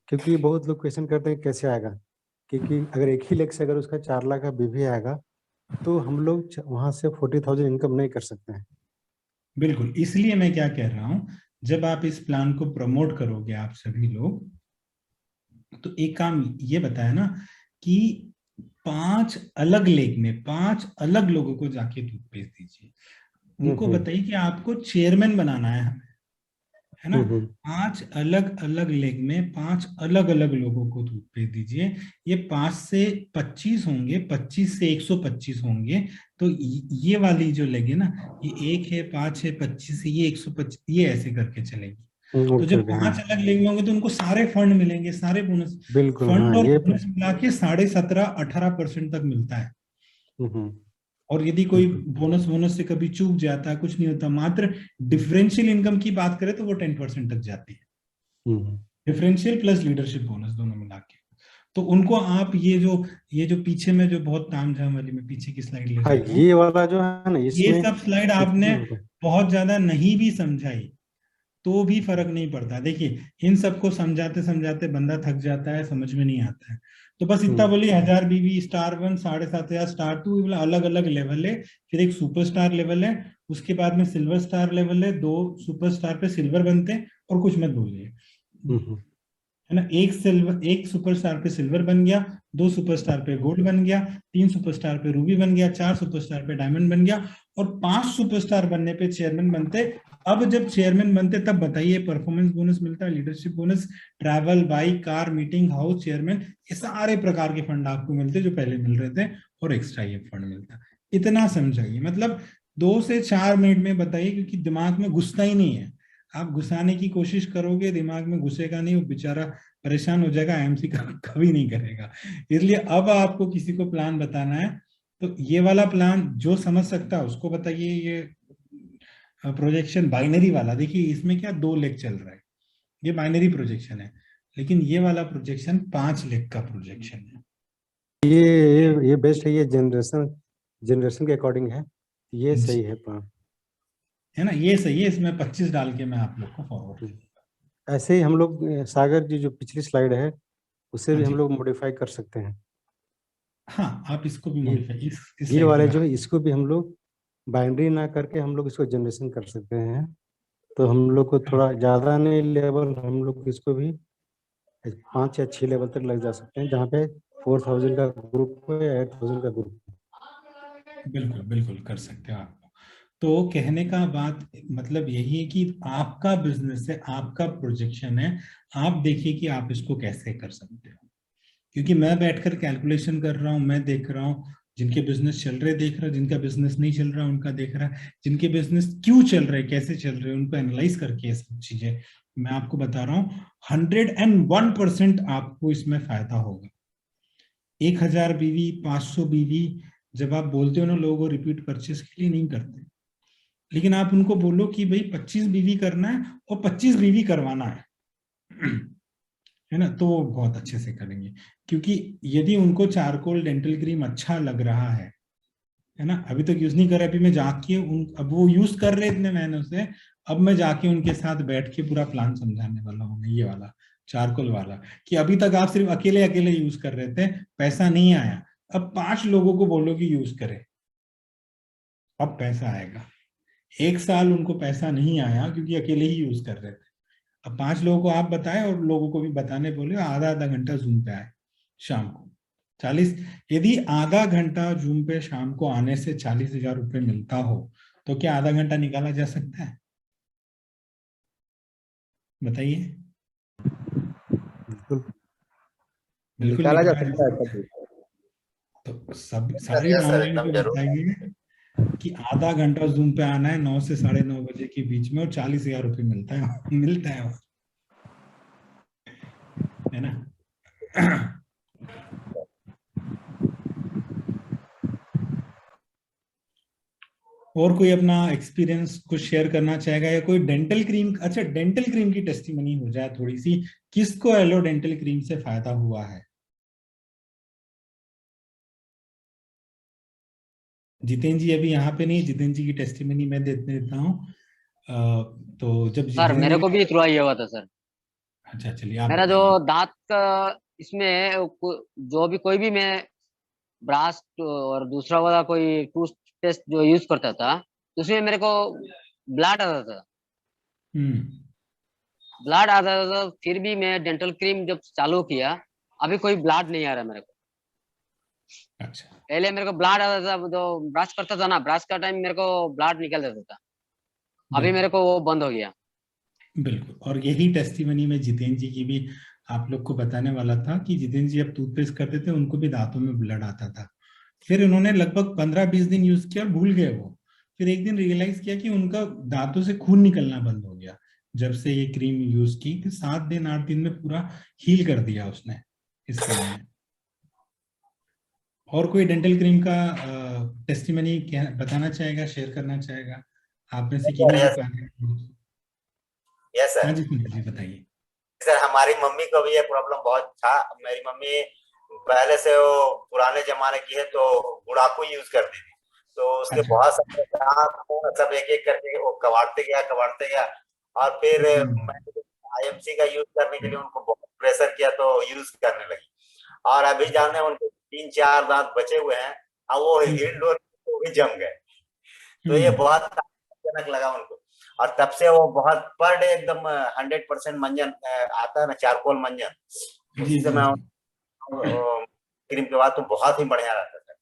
Speaker 6: क्योंकि बहुत लोग क्वेश्चन करते हैं कैसे आएगा, क्योंकि अगर 1 ही लाख से अगर उसका 4 लाख का बीवी आएगा तो हम लोग वहां से 40,000 इनकम नहीं कर सकते हैं।
Speaker 1: बिल्कुल, इसलिए मैं क्या कह रहा हूं, जब आप इस प्लान को प्रमोट करोगे आप सभी लोग, तो एक काम ये बताया ना कि 5 अलग लेग में 5 अलग लोगों को जाके टूथपेस्ट दीजिए। उनको बताइए कि आपको चेयरमैन बनाना है हमें, है ना। 5 अलग अलग लेग में 5 अलग अलग लोगों को टूथपेस्ट दीजिए। ये 5 से 25 होंगे, 25 से 125 होंगे। तो ये वाली जो लेग है ना, ये 1 है, 5 है, 25 है, ये 125, ये ऐसे करके चलेगी। तो
Speaker 6: ओके
Speaker 1: जब
Speaker 6: ओके,
Speaker 1: 5
Speaker 6: हाँ
Speaker 1: अलग लेग में होंगे तो उनको सारे फंड मिलेंगे, सारे बोनस।
Speaker 6: बिल्कुल,
Speaker 1: फंड
Speaker 6: हाँ
Speaker 1: और
Speaker 6: ये
Speaker 1: बोनस मिला के 17.5-18% तक मिलता है।
Speaker 6: हम्म,
Speaker 1: और यदि कोई बोनस बोनस से कभी चूक जाता है, कुछ नहीं होता, मात्र डिफरेंशियल इनकम की बात करें तो वो 10% तक जाती है।
Speaker 6: हम्म।
Speaker 1: डिफरेंशियल प्लस लीडरशिप बोनस दोनों मिला के। तो उनको आप ये जो पीछे में जो बहुत तामझाम वाली, मैं पीछे की स्लाइड ले
Speaker 6: हाँ,
Speaker 1: जाता हूँ,
Speaker 6: ये वाला जो है ना,
Speaker 1: ये
Speaker 6: इसमें
Speaker 1: सब स्लाइड आपने बहुत ज्यादा नहीं भी समझाई तो भी फर्क नहीं पड़ता। देखिए, इन सबको समझाते समझाते बंदा थक जाता है, समझ में नहीं आता है। तो बस इतना बोलिए, 1000 बीवी स्टार 1, 7,500 स्टार 2, अलग अलग लेवल है। फिर एक सुपरस्टार लेवल है, उसके बाद में सिल्वर स्टार लेवल है, 2 सुपरस्टार पे सिल्वर बनते हैं, और कुछ मत भूलिए, है ना। एक सुपरस्टार पे सिल्वर बन गया, 2 सुपरस्टार पे गोल्ड बन गया, 3 सुपरस्टार पे रूबी बन गया, 4 सुपरस्टार पे डायमंड बन गया, और 5 सुपरस्टार बनने पे चेयरमैन बनते। अब जब चेयरमैन बनते तब बताइए, परफॉर्मेंस बोनस मिलता है, leadership bonus, travel, bike, car, meeting, house, chairman, ये सारे प्रकार के फंड आपको मिलते जो पहले मिल रहे थे, और एक्स्ट्रा ये फंड मिलता। इतना समझाइए, मतलब 2 से 4 मिनट में बताइए, क्योंकि दिमाग में घुसता ही नहीं है। आप घुसाने की कोशिश करोगे, दिमाग में घुसेगा नहीं, वो बेचारा परेशान हो जाएगा, आईएमसी का कभी नहीं करेगा। इसलिए अब आपको किसी को प्लान बताना है तो ये वाला प्लान जो समझ सकता है उसको बताइए। ये प्रोजेक्शन बाइनरी वाला देखिए, इसमें क्या 2 लेग चल रहा है, ये बाइनरी प्रोजेक्शन है, लेकिन ये वाला प्रोजेक्शन 5 लेग का प्रोजेक्शन है।
Speaker 6: ये बेस्ट है, ये जनरेशन के अकॉर्डिंग है, ये सही है प्लान,
Speaker 1: है ना, ये सही है। इसमें 25 डाल के मैं आप लोग को फॉरवर्ड करूंगा।
Speaker 6: ऐसे ही हम लोग सागर जी जो पिछली स्लाइड है उसे
Speaker 1: हाँ
Speaker 6: भी हम
Speaker 1: जी,
Speaker 6: लोग मॉडिफाई कर सकते हैं।
Speaker 1: हाँ, आप इसको भी
Speaker 6: ये
Speaker 1: मॉडिफाई इस
Speaker 6: ये
Speaker 1: स्लाइड पे
Speaker 6: वाले जो
Speaker 1: रख।
Speaker 6: है इसको भी हम लोग बाइनरी ना करके हम लोग इसको जनरेशन कर सकते हैं। तो हम लोग को थोड़ा ज्यादा नहीं लेवल, हम लोग इसको भी 5 या 6 लेवल तक लग जा सकते हैं, जहाँ पे 4,000 का ग्रुप हो या 8,000 का ग्रुप हो।
Speaker 1: बिल्कुल बिल्कुल कर सकते हो आप। तो कहने का बात मतलब यही है कि आपका बिजनेस है, आपका प्रोजेक्शन है, आप देखिए कि आप इसको कैसे कर सकते हो। क्योंकि मैं बैठकर कैलकुलेशन कर रहा हूँ, मैं देख रहा हूँ जिनके बिजनेस चल रहे देख रहा, जिनका बिजनेस नहीं चल रहा उनका देख रहा, जिनके बिजनेस क्यों चल रहे, कैसे चल रहे, उनको एनालाइज करके ये सब चीजें मैं आपको बता रहा हूँ। 101% आपको इसमें फायदा होगा। 1000 बीवी, 500 बीवी, जब आप बोलते हो ना, लोगों रिपीट परचेस के लिए नहीं करते, लेकिन आप उनको बोलो कि भाई 25 बीवी करना है और 25 बीवी करवाना है ना, तो वो बहुत अच्छे से करेंगे। क्योंकि यदि उनको चारकोल डेंटल क्रीम अच्छा लग रहा है ना, अभी तक यूज नहीं कर रहे, अभी मैं जाके अब वो यूज कर रहे इतने महीनों से, अब मैं जाके उनके साथ बैठ के पूरा प्लान समझाने वाला हूँ, ये वाला चारकोल वाला, कि अभी तक आप सिर्फ अकेले अकेले यूज कर रहे थे, पैसा नहीं आया, अब 5 लोगों को बोलो कि यूज करें, अब पैसा आएगा। 1 साल उनको पैसा नहीं आया क्योंकि अकेले ही यूज कर रहे थे। अब 5 लोगों को आप बताएं और लोगों को भी बताने बोले, आधा आधा घंटा जूम पे आए शाम को 40, यदि आधा घंटा जूम पे शाम को आने से 40,000 रुपये मिलता हो, तो क्या आधा घंटा निकाला जा सकता है? बताइए।
Speaker 6: बिल्कुल
Speaker 1: बिल्कुल
Speaker 5: निकाला जा
Speaker 1: निकाला जा
Speaker 5: सकता है
Speaker 1: सकता है।
Speaker 5: सब।
Speaker 1: तो सब
Speaker 4: सर,
Speaker 1: सारी
Speaker 4: यस सर,
Speaker 1: ऑनलाइन
Speaker 4: एकदम
Speaker 1: पे
Speaker 4: जरूर।
Speaker 1: बताइए कि आधा घंटा जूम पे आना है 9 से 9:30 बजे के बीच में, और 40,000 रुपये मिलता है मिलता है ना। और कोई अपना एक्सपीरियंस कुछ शेयर करना चाहेगा, या कोई डेंटल क्रीम, अच्छा डेंटल क्रीम की टेस्टिमनी हो जाए थोड़ी सी, किसको एलो डेंटल क्रीम से फायदा हुआ है? जितेंद्र जी अभी यहाँ पे नहीं, जितेंद्र जी की टेस्टिमनी मैं दे देता हूँ। तो जब
Speaker 2: सर
Speaker 1: जितेंद्र
Speaker 2: मेरे
Speaker 1: जी,
Speaker 2: को भी थ्रू आया हुआ था सर।
Speaker 1: अच्छा चलिए आप
Speaker 2: मेरा जो
Speaker 1: बताइए।
Speaker 2: दांत का इसमें जो भी कोई भी मैं ब्रश और दूसरा वाला कोई टूथपेस्ट जो यूज करता था, तो उसमें मेरे को ब्लड आता था। ब्लड आता था, फिर भी मैं डेंटल क्रीम जब चालू किया, अभी कोई ब्लड नहीं आ रहा मेरे को।
Speaker 1: अच्छा,
Speaker 2: पहले मेरे को ब्लड आता था, जो ब्रश करता था ना, ब्रश का टाइम मेरे को ब्लड निकल जाता था, अभी मेरे को वो बंद हो गया।
Speaker 1: बिल्कुल। और यही टेस्टिमनी में जितेंद्र जी की भी आप लोग को बताने वाला था कि जितेंद्र जी अब टूथपेस्ट करते थे, उनको भी दांतों में ब्लड आता था। फिर उन्होंने लगभग 15-20 दिन यूज किया, भूल गए वो। फिर एक दिन रियलाइज किया कि उनका दांतों से खून निकलना बंद हो गया जब से ये क्रीम यूज की। फिर 7 दिन 8 दिन में पूरा हील कर दिया उसने इस क्रीम ने। और कोई डेंटल क्रीम का टेस्टिमनी बताना चाहेगा, शेयर करना चाहेगा आप में से किन्हीं?
Speaker 4: Yes sir.
Speaker 1: हाँ जी सुनील जी बताइए।
Speaker 4: सर हमारी मम्मी को भी ये प्रॉब्लम बहुत था। मेरी मम्मी पहले से वो पुराने जमाने की है, तो गुड़ाकू यूज करती थी, तो उसके
Speaker 1: अच्छा।
Speaker 4: बहुत सारे दांत सब एक एक करके वो कबाड़ते गया। और फिर मैंने आईएमसी का यूज करने के लिए उनको बहुत प्रेशर किया, तो यूज करने लगी। और अभी जाने उनको 3-4 दांत बचे हुए हैं, और वो हील्ड वो भी जम गए। तो ये बहुत ताकतजनक लगा उनको। और तब से वो बहुत पर डे एकदम 100% मंजन आता है ना, चारकोल मंजन, उसी से मैं क्रीम के बाद तो बहुत ही बढ़िया रहता था।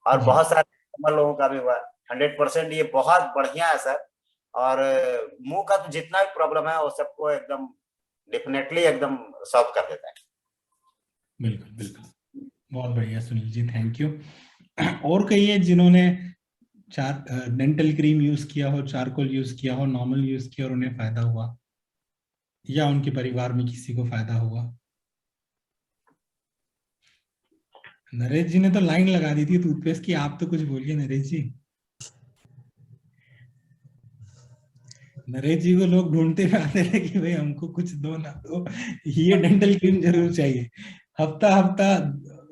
Speaker 4: और बहुत सारे कस्टमर लोगों का भी हुआ 100%। ये बहुत बढ़िया है सर। और मुंह का तो जितना भी प्रॉब्लम है वो सबको एकदम डेफिनेटली एकदम सॉल्व कर देता है।
Speaker 1: बिल्कुल बिल्कुल, बहुत बढ़िया सुनील जी, थैंक यू। और कहिए जिन्होंने डेंटल क्रीम यूज किया हो, चारकोल यूज किया हो, नॉर्मल यूज किया और उन्हें फायदा हुआ, या उनके परिवार में किसी को फायदा हुआ। नरेश जी ने तो लाइन लगा दी थी टूथपेस्ट की, आप तो कुछ बोलिए नरेश जी। नरेश जी को लोग ढूंढते हुए आते थे कि भाई हमको कुछ दो ना दो, ये डेंटल क्रीम जरूर चाहिए। हफ्ता हफ्ता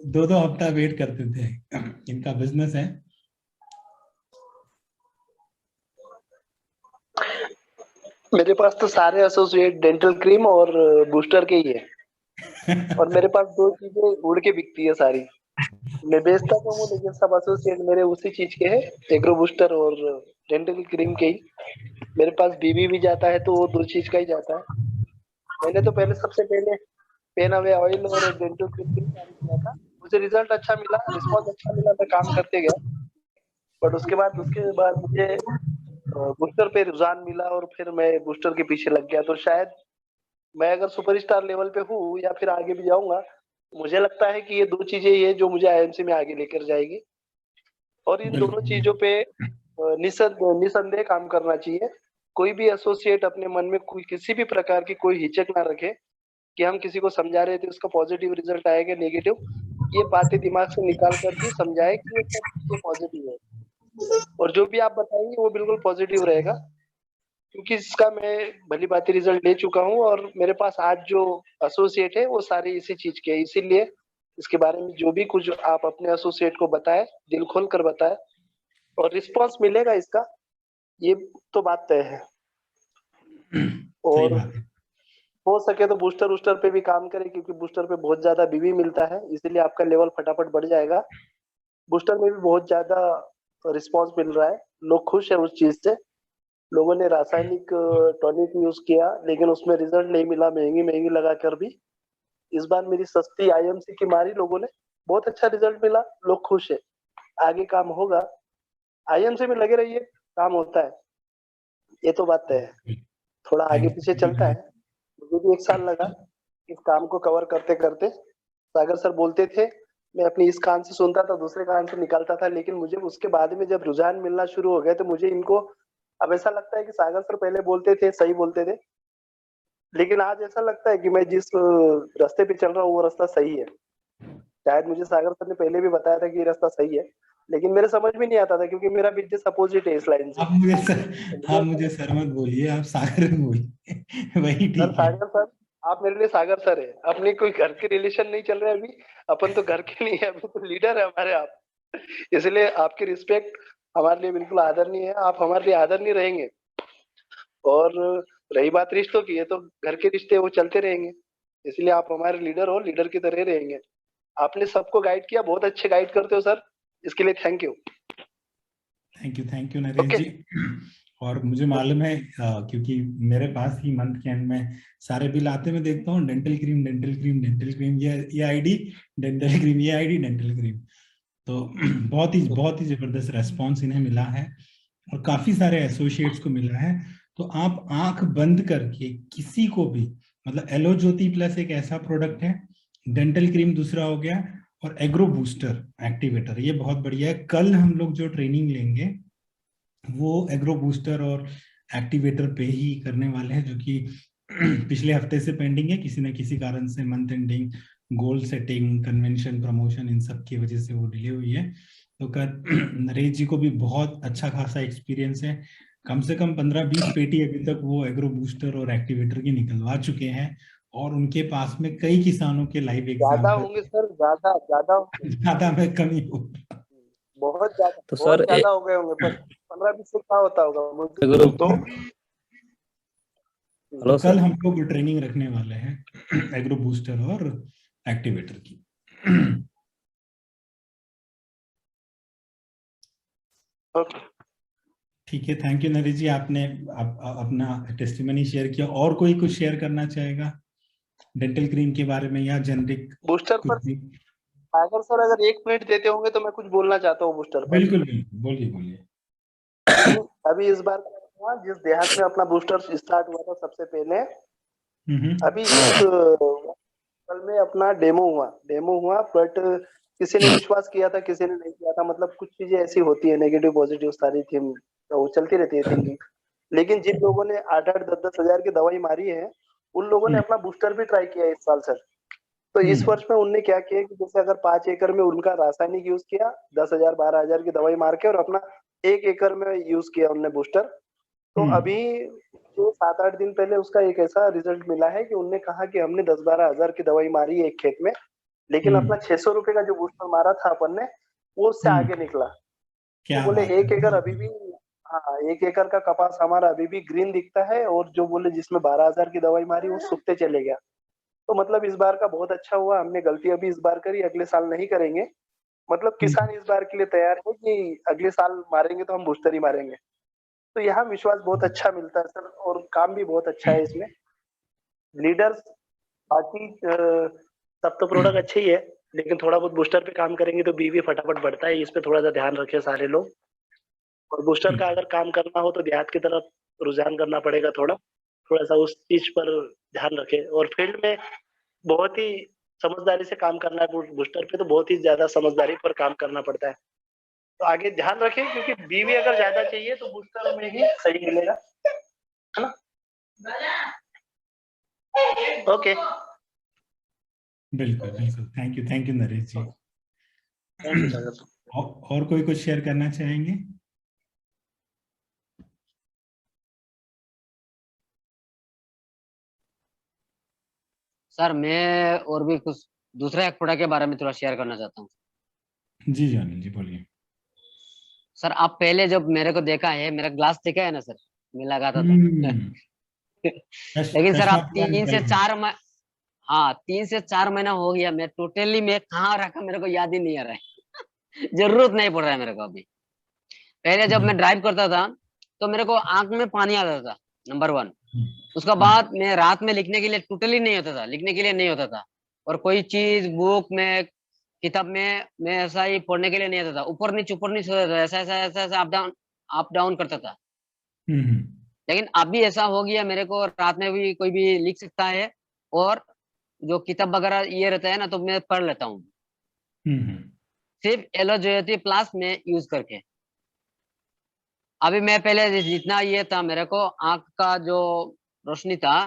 Speaker 1: 2-2 हफ्ता वेट करते थे। इनका बिजनेस है।
Speaker 7: मेरे पास तो सारे एसोसिएट डेंटल क्रीम और बूस्टर के ही है, और मेरे पास 2 चीजें उड़ के बिकती है सारी। मैं बेचता तो हूँ, लेकिन सब एसोसिएट मेरे उसी चीज के हैं, एग्रो बूस्टर और डेंटल क्रीम के ही। मेरे पास बीबी भी जाता है, तो वो 2 चीज का ही जाता है। मैंने तो पहले सबसे पहले पेन अवे ऑयल और डेंटल क्रीम के चालू किया था। मुझे रिजल्ट अच्छा मिला, रिस्पॉन्स अच्छा मिला, मैं काम करते गया। बट उसके बाद मुझे बूस्टर पे रुझान मिला, और फिर मैं बूस्टर के पीछे लग गया। तो शायद मैं अगर सुपरस्टार लेवल पे हूँ या फिर आगे भी जाऊंगा, मुझे लगता है कि ये 2 चीजें ये जो मुझे आईएमसी में आगे लेकर जाएगी। और इन दोनों चीजों पे निसंदेह काम करना चाहिए। कोई भी एसोसिएट अपने मन में कोई किसी भी प्रकार की कोई हिचक ना रखे कि हम किसी को समझा रहे थे उसका पॉजिटिव रिजल्ट आएगा नेगेटिव। ये बातें दिमाग से निकाल कर ही समझाए कि ये सब चीजें पॉजिटिव है, और जो भी आप बताएंगे वो बिल्कुल पॉजिटिव रहेगा। क्योंकि इसका मैं भली भांति रिजल्ट ले चुका हूँ, और मेरे पास आज जो एसोसिएट है वो सारे इसी चीज के हैं। इसीलिए इसके बारे में जो भी कुछ आप अपने एसोसिएट को बताए, दिल खोल कर बताए, और रिस्पांस मिलेगा इसका, ये तो बात तय है।
Speaker 1: सही
Speaker 7: और
Speaker 1: बात है।
Speaker 7: हो सके तो बूस्टर वूस्टर पे भी काम करें, क्योंकि बूस्टर पे बहुत ज्यादा बीबी मिलता है, इसीलिए आपका लेवल फटाफट बढ़ जाएगा। बूस्टर में भी बहुत ज्यादा रिस्पांस मिल रहा है, लोग खुश है उस चीज से। लोगों ने रासायनिक टॉनिक यूज किया, लेकिन उसमें रिजल्ट नहीं मिला, महंगी महंगी लगा कर भी। इस बार मेरी सस्ती आईएमसी की मारी लोगों ने, बहुत अच्छा रिजल्ट मिला, लोग खुश है। आगे काम होगा, आईएमसी में लगे रहिए, काम होता है, ये तो बात है। थोड़ा आगे पीछे चलता है, मुझे भी 1 साल लगा इस काम को कवर करते करते। सागर सर बोलते थे, मैं अपनी इस कान से सुनता था, दूसरे कान से निकालता था, लेकिन मुझे उसके बाद में जब रुझान मिलना शुरू हो गया, तो मुझे इनको अब ऐसा लगता है कि सागर सर पहले बोलते थे सही बोलते थे, लेकिन आज ऐसा लगता है कि मैं जिस रास्ते पे चल रहा हूँ वो रास्ता सही है। शायद मुझे सागर सर ने पहले भी बताया था कि ये रास्ता सही है, लेकिन मेरे समझ में नहीं आता था, क्योंकि मेरा बिजनेस अपोजिट है इस लाइन से।
Speaker 1: आप मुझे सर मत बोलिए, आप सागर बोलिए, वही
Speaker 7: सर
Speaker 1: ठीक है।
Speaker 7: सागर सर, आप मेरे लिए सागर सर है, अपने कोई घर के रिलेशन नहीं चल रहे अभी, अपन तो घर के नहीं है, अभी तो लीडर है हमारे आप। इसलिए आपकी रिस्पेक्ट हमारे लिए बिल्कुल आदरणीय है, आप हमारे लिए आदरणीय रहेंगे। और रही बात रिश्तों की, ये तो घर के रिश्ते वो चलते रहेंगे, इसलिए आप हमारे लीडर हो, लीडर की तरह रहेंगे। आपने सबको गाइड किया, बहुत अच्छे गाइड करते हो सर, इसके लिए thank you.
Speaker 1: Thank you Naresh
Speaker 7: Okay.
Speaker 1: जी। और मुझे मालूम है क्योंकि मेरे पास ही मंथ के एंड में सारे बिल आते, मैं देखता हूँ dental cream dental cream dental cream, ये आईडी डेंटल क्रीम, ये आईडी डेंटल क्रीम। तो बहुत ही जबरदस्त रेस्पॉन्स इन्हें मिला है और काफी सारे एसोसिएट्स को मिला है। तो आप आंख बंद करके किसी को भी, मतलब एलो ज्योति प्लस एक ऐसा प्रोडक्ट है, डेंटल क्रीम दूसरा हो गया, और एग्रो बूस्टर एक्टिवेटर, ये बहुत बढ़िया है। कल हम लोग जो ट्रेनिंग लेंगे वो एग्रो बूस्टर और एक्टिवेटर पे ही करने वाले हैं, जो कि पिछले हफ्ते से पेंडिंग है, किसी न किसी कारण से month ending, goal setting, convention, promotion, इन सब की वजह से वो डिले हुई है। तो नरेश जी को भी बहुत अच्छा खासा एक्सपीरियंस है, कम से कम 15-20 पेटी अभी तक वो एग्रो बूस्टर और एक्टिवेटर की निकलवा चुके हैं, और उनके पास में कई किसानों के लाइव
Speaker 7: ज्यादा
Speaker 1: एग्जाम्पल,
Speaker 7: होंगे सर, ज्यादा होंगे।
Speaker 1: ज्यादा में कमी हो।
Speaker 7: बहुत ज्यादा,
Speaker 5: तो
Speaker 7: बहुत
Speaker 5: सर
Speaker 7: ज्यादा हो गए होंगे, पर 15-20 से क्या होता होगा मुझे
Speaker 5: एग्रो
Speaker 7: तो।
Speaker 1: तो
Speaker 5: हेलो
Speaker 1: कल
Speaker 5: सर,
Speaker 1: हम लोग ट्रेनिंग रखने वाले हैं एग्रो बूस्टर और एक्टिवेटर की।
Speaker 7: Okay.
Speaker 1: ठीक है, थैंक यू नरेश जी, आपने अपना टेस्टिमनी शेयर किया। और कोई कुछ शेयर करना चाहेगा डेंटल क्रीम के बारे में या जेनरिक
Speaker 7: बूस्टर
Speaker 1: कुछ
Speaker 7: पर
Speaker 1: भी?
Speaker 7: अगर सर, अगर 1 मिनट देते होंगे तो मैं कुछ बोलना चाहता हूँ बूस्टर पर।
Speaker 1: बिल्कुल बिल्कुल, बोलिए बोलिए।
Speaker 7: अभी इस बार क्या हुआ, जिस देहात में अपना बूस्टर स्टार्ट हुआ था सबसे पहले, अभी इस कल में अपना डेमो हुआ, बट किसी ने विश्वास किया था, किसी ने नहीं किया था। मतलब कुछ चीजें ऐसी होती है, नेगेटिव पॉजिटिव सारी थीम तो वो चलती रहती है थिंकिंग। लेकिन जिन लोगों ने 8-8, 10-10 हजार की दवाई मारी है, उन लोगों ने अपना बूस्टर भी ट्राई किया इस साल सर। तो इस वर्ष में उनने क्या किया कि जैसे अगर 5 एकड़ में उनका रासायनिक यूज किया, 10,000 12,000 की दवाई मार के, और अपना 1 एकड़ में यूज किया उनने बूस्टर। तो अभी जो 7-8 दिन पहले उसका एक ऐसा रिजल्ट मिला है कि उनने कहा कि हमने 10-12 हजार की दवाई मारी है एक खेत में, लेकिन अपना 600 रुपए का जो बूस्टर मारा था अपन ने, वो उससे आगे निकला। तो
Speaker 1: क्या
Speaker 7: बोले
Speaker 1: बात
Speaker 7: 1 एकड़
Speaker 1: है।
Speaker 7: अभी भी, हाँ 1 एकड़ का कपास हमारा अभी भी ग्रीन दिखता है, और जो बोले जिसमें 12,000 की दवाई मारी वो सूखते चले गया। तो मतलब इस बार का बहुत अच्छा हुआ। हमने गलती अभी इस बार करी, अगले साल नहीं करेंगे। मतलब किसान इस बार के लिए तैयार है कि अगले साल मारेंगे तो हम बूस्टर ही मारेंगे। तो यहाँ विश्वास बहुत अच्छा मिलता है सर, और काम भी बहुत अच्छा है इसमें। लीडर्स बाकी सब तो प्रोडक्ट अच्छे ही है, लेकिन थोड़ा बहुत बूस्टर पे काम करेंगे तो बीवी फटाफट बढ़ता है। इस पे थोड़ा सा ध्यान रखें सारे लोग। और बूस्टर का अगर काम करना हो तो देहात की तरफ रुझान करना पड़ेगा, थोड़ा थोड़ा सा उस चीज पर ध्यान रखें। और फील्ड में बहुत ही समझदारी से काम करना है। बूस्टर पे तो बहुत ही ज्यादा समझदारी पर काम करना पड़ता है। तो आगे ध्यान रखें, क्योंकि बीवी अगर ज्यादा चाहिए तो बूस्टर में ही सही मिलेगा, है ना। ओके,
Speaker 1: बिल्कुल बिल्कुल, thank you Naresh ji.
Speaker 7: Thank you sir.
Speaker 1: और कोई कुछ शेयर करना चाहेंगे?
Speaker 2: सर मैं और भी कुछ दूसरा एक प्रोडक्ट के बारे में थोड़ा शेयर करना चाहता हूँ।
Speaker 1: जी जी अनिल जी बोलिए।
Speaker 2: सर आप पहले जब मेरे को देखा है, मेरा ग्लास देखा है ना सर, मैं लगाता था। लेकिन सर
Speaker 1: चश्मा
Speaker 2: आप
Speaker 1: पूरा निकल गया।
Speaker 2: हाँ 3 से 4 महीना हो गया, मैं टोटली मैं कहाँ रखा मेरे को याद ही नहीं आ रहा है। जरूरत नहीं पड़ रहा है मेरे को अभी। पहले जब मैं ड्राइव करता था तो मेरे को आंख में पानी आता था, नंबर 1। उसका बाद मैं रात में लिखने के लिए टोटली नहीं होता था, लिखने के लिए नहीं होता था। और कोई चीज बुक में, किताब में मैं ऐसा ही पढ़ने के लिए नहीं आता था। ऊपर नीचे होता था, ऐसा ऐसा ऐसा ऐसा अप डाउन करता था। लेकिन अभी ऐसा हो गया, मेरे को रात में भी कोई भी लिख सकता है, और जो किताब वगैरह ये रहता है ना तो मैं पढ़ लेता हूँ, सिर्फ एलोज्योति प्लस में यूज करके। अभी मैं पहले जितना ये था मेरे को आंख का जो रोशनी था,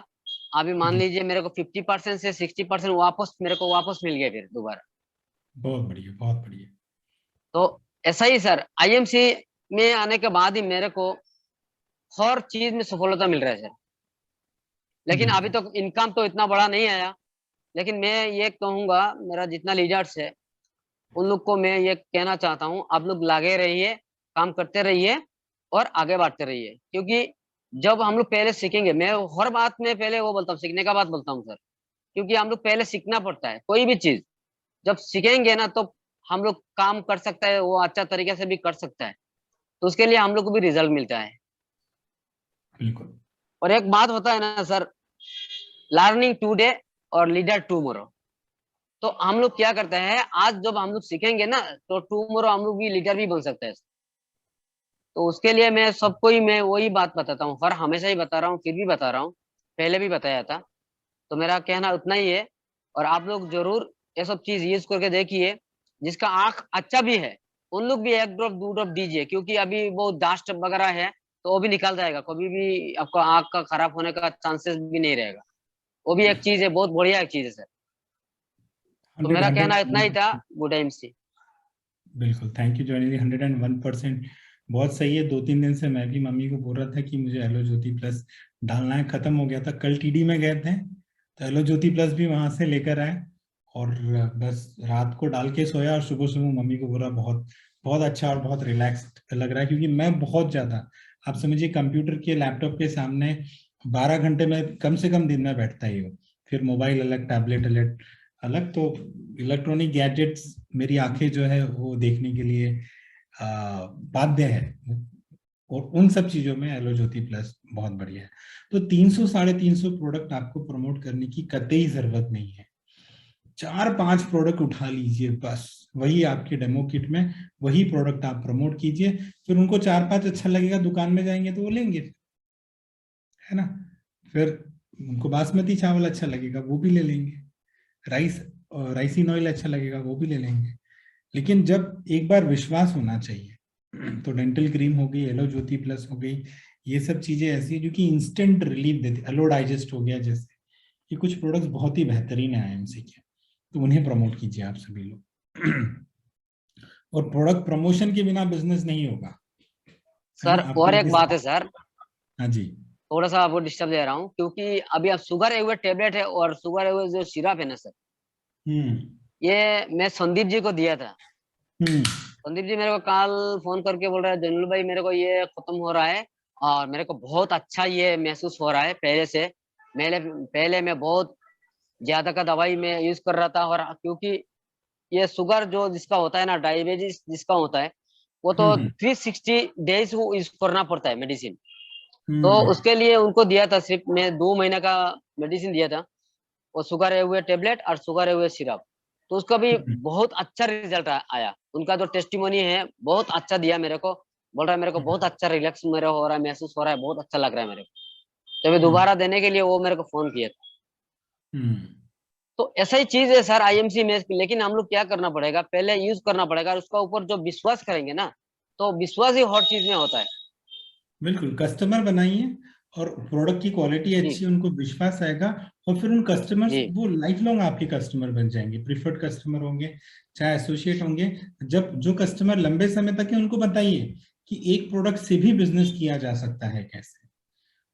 Speaker 2: अभी मान लीजिए मेरे को 50% से 60% वापस मेरे को वापस मिल गया फिर दोबारा।
Speaker 1: बहुत बढ़िया बहुत बढ़िया।
Speaker 2: तो ऐसा ही सर आईएमसी में आने के बाद ही मेरे को हर चीज में सफलता मिल रहा है सर। लेकिन अभी तक इनकम तो इतना बड़ा नहीं आया। लेकिन मैं ये कहूंगा, मेरा जितना लीडर्स है उन लोग को मैं ये कहना चाहता हूँ, आप लोग लगे रहिए, काम करते रहिए और आगे बढ़ते रहिए। क्योंकि जब हम लोग पहले सीखेंगे, मैं हर बात में पहले वो बोलता हूँ, सीखने का बात बोलता हूँ सर। क्योंकि हम लोग पहले सीखना पड़ता है कोई भी चीज। जब सीखेंगे ना तो हम लोग काम कर सकता है, वो अच्छा तरीके से भी कर सकता है, तो उसके लिए हम लोग को भी रिजल्ट मिलता है।
Speaker 1: बिल्कुल।
Speaker 2: और एक बात होता है ना सर, लर्निंग टुडे और लीडर टुमारो। तो हम लोग क्या करते हैं, आज जब हम लोग सीखेंगे ना तो टुमारो हम लोग भी लीडर भी बन सकते हैं। तो उसके लिए मैं सबको ही मैं वही बात बताता हूँ, हर हमेशा ही बता रहा हूँ, फिर भी बता रहा हूँ, पहले भी बताया था। तो मेरा कहना उतना ही है। और आप लोग जरूर ये सब चीज यूज करके देखिए। जिसका आंख अच्छा भी है उन लोग भी 1 ड्रॉप 2 ड्रॉप दीजिए, क्योंकि अभी वो डस्ट वगैरह है तो वो भी निकल जाएगा, कभी भी आपका आंख का खराब होने का चांसेस भी नहीं रहेगा। वो भी एक चीज है, बहुत बढ़िया एक चीज है सर। तो
Speaker 1: 100
Speaker 2: मेरा कहना इतना ही था।
Speaker 1: 101%।
Speaker 2: गुड टाइम से।
Speaker 1: बिल्कुल, थैंक यू जॉनी जी, 101%। बहुत सही है। 2-3 दिन से मैं भी मम्मी को बोल रहा था कि मुझे एलो ज्योति प्लस डालना है, खत्म हो गया था। कल टीडी में गए थे तो एलो ज्योति प्लस भी वहां से लेकर आए और बस रात को डाल के सोया और सुबह सुबह मम्मी को बोला बहुत बहुत अच्छा और बहुत रिलैक्स्ड लग रहा है। क्योंकि मैं बहुत ज्यादा, आप समझिए, कंप्यूटर के लैपटॉप के सामने 12 घंटे में कम से कम दिन में बैठता ही हूँ। फिर मोबाइल अलग, टैबलेट अलग अलग, तो इलेक्ट्रॉनिक गैजेट्स मेरी आंखें जो है वो देखने के लिए बाध्य है। और उन सब चीजों में एलो ज्योति प्लस बहुत बढ़िया है। तो 300-350 प्रोडक्ट आपको प्रमोट करने की कतई जरूरत नहीं है। 4-5 प्रोडक्ट उठा लीजिए बस, वही आपके डेमो किट में, वही प्रोडक्ट आप प्रमोट कीजिए। फिर उनको 4-5 अच्छा लगेगा, दुकान में जाएंगे तो वो लेंगे, है ना। फिर उनको बासमती चावल अच्छा लगेगा वो भी ले लेंगे, राइसिन ऑयल अच्छा लगेगा वो भी ले लेंगे। लेकिन जब एक बार विश्वास होना चाहिए, तो डेंटल क्रीम हो गई, एलो ज्योति प्लस हो गई, ये सब चीजें ऐसी है जो कि इंस्टेंट रिलीफ देती। एलो डाइजेस्ट हो गया, जैसे ये कुछ प्रोडक्ट्स बहुत ही बेहतरीन है आईएमसी के, तो उन्हें प्रमोट कीजिए आप सभी लोग। और प्रोडक्ट प्रमोशन के बिना बिजनेस नहीं होगा, है
Speaker 2: सर
Speaker 1: ना। आपको
Speaker 2: और एक
Speaker 1: यदि,
Speaker 2: बात है सर,
Speaker 1: हाँ जी,
Speaker 2: थोड़ा सा आपको डिस्टर्ब दे रहा हूँ, क्योंकि अभी आप शुगर हुए टेबलेट है और शुगर हुए जो सिरप है ना सर,
Speaker 1: हम्म
Speaker 2: ये मैं संदीप जी को दिया था।
Speaker 1: हम्म
Speaker 2: संदीप जी मेरे को कल फोन करके बोल रहा है, जनरल भाई मेरे को ये खत्म हो रहा है और मेरे को बहुत अच्छा ये महसूस हो रहा है पहले से। पहले मैं बहुत ज्यादा का दवाई में यूज कर रहा था, और क्योंकि ये शुगर जो जिसका होता है ना, डायबिटीज जिसका होता है, वो तो
Speaker 1: हम्म
Speaker 2: 360 डेज को यूज करना पड़ता है मेडिसिन। तो
Speaker 1: हम्म
Speaker 2: उसके लिए उनको दिया था, सिर्फ मैं 2 महीने का मेडिसिन दिया था, वो शुगर है हुए टेबलेट और शुगर है हुए सिरप। तो उसका भी बहुत अच्छा रिजल्ट आया। उनका जो टेस्टिमोनी है बहुत अच्छा दिया मेरे को। बोल रहा है मेरे को बहुत अच्छा रिलैक्स मेरे हो रहा है, महसूस हो रहा है, बहुत अच्छा लग रहा है मेरे को। तो मैं दोबारा देने के लिए वो मेरे को फोन किया था।
Speaker 1: हम्म
Speaker 2: तो ऐसा ही चीज है सर आईएमसी में, लेकिन हम लोग क्या करना पड़ेगा, पहले यूज करना पड़ेगा और उसका ऊपर जो विश्वास करेंगे ना, तो विश्वास ही हर चीज में होता है।
Speaker 1: बिल्कुल, कस्टमर बनाइए और प्रोडक्ट की क्वालिटी
Speaker 2: जी
Speaker 1: अच्छी, उनको विश्वास आएगा और फिर उन कस्टमर्स,
Speaker 2: जी
Speaker 1: वो लाइफ लॉन्ग आपके कस्टमर बन जाएंगे, प्रिफर्ड कस्टमर होंगे, चाहे एसोसिएट होंगे। जब जो कस्टमर लंबे समय तक है उनको बताइए कि एक प्रोडक्ट से भी बिजनेस किया जा सकता है कैसे,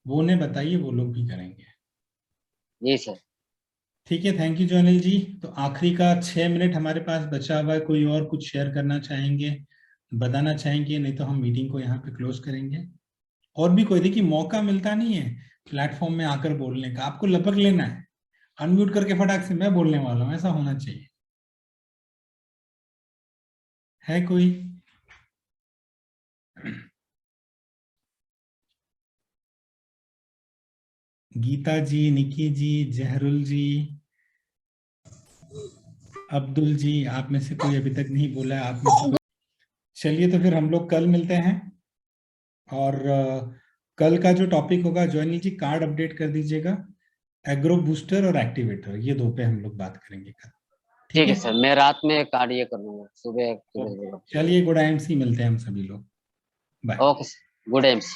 Speaker 1: वो उन्हें बताइए, वो लोग भी करेंगे।
Speaker 2: जी सर।
Speaker 1: ठीक है, थैंक यू जोनिल जी। तो आखिरी का 6 मिनट हमारे पास बचा हुआ है, कोई और कुछ शेयर करना चाहेंगे, बताना चाहेंगे, नहीं तो हम मीटिंग को यहाँ पे क्लोज करेंगे। और भी कोई, देखिए मौका मिलता नहीं है प्लेटफॉर्म में आकर बोलने का, आपको लपक लेना है, अनम्यूट करके फटाक से मैं बोलने वाला हूं, ऐसा होना चाहिए। है कोई? गीता जी, निकी जी, जहरुल जी, अब्दुल जी, आप में से कोई अभी तक नहीं बोला है, आप में से कोई? चलिए तो फिर हम लोग कल मिलते हैं। और कल का जो टॉपिक होगा, जोनिल जी कार्ड अपडेट कर दीजिएगा, एग्रो बूस्टर और एक्टिवेटर, ये दो पे हम लोग बात करेंगे कल। ठीक
Speaker 2: ठीक है
Speaker 1: है,
Speaker 2: सर, मैं रात में कार्ड ये कर लूंगा, सुबह सुबह।
Speaker 1: चलिए, गुड आईएमसी, मिलते हैं हम सभी लोग, bye.
Speaker 2: Okay sir, good AIIMS.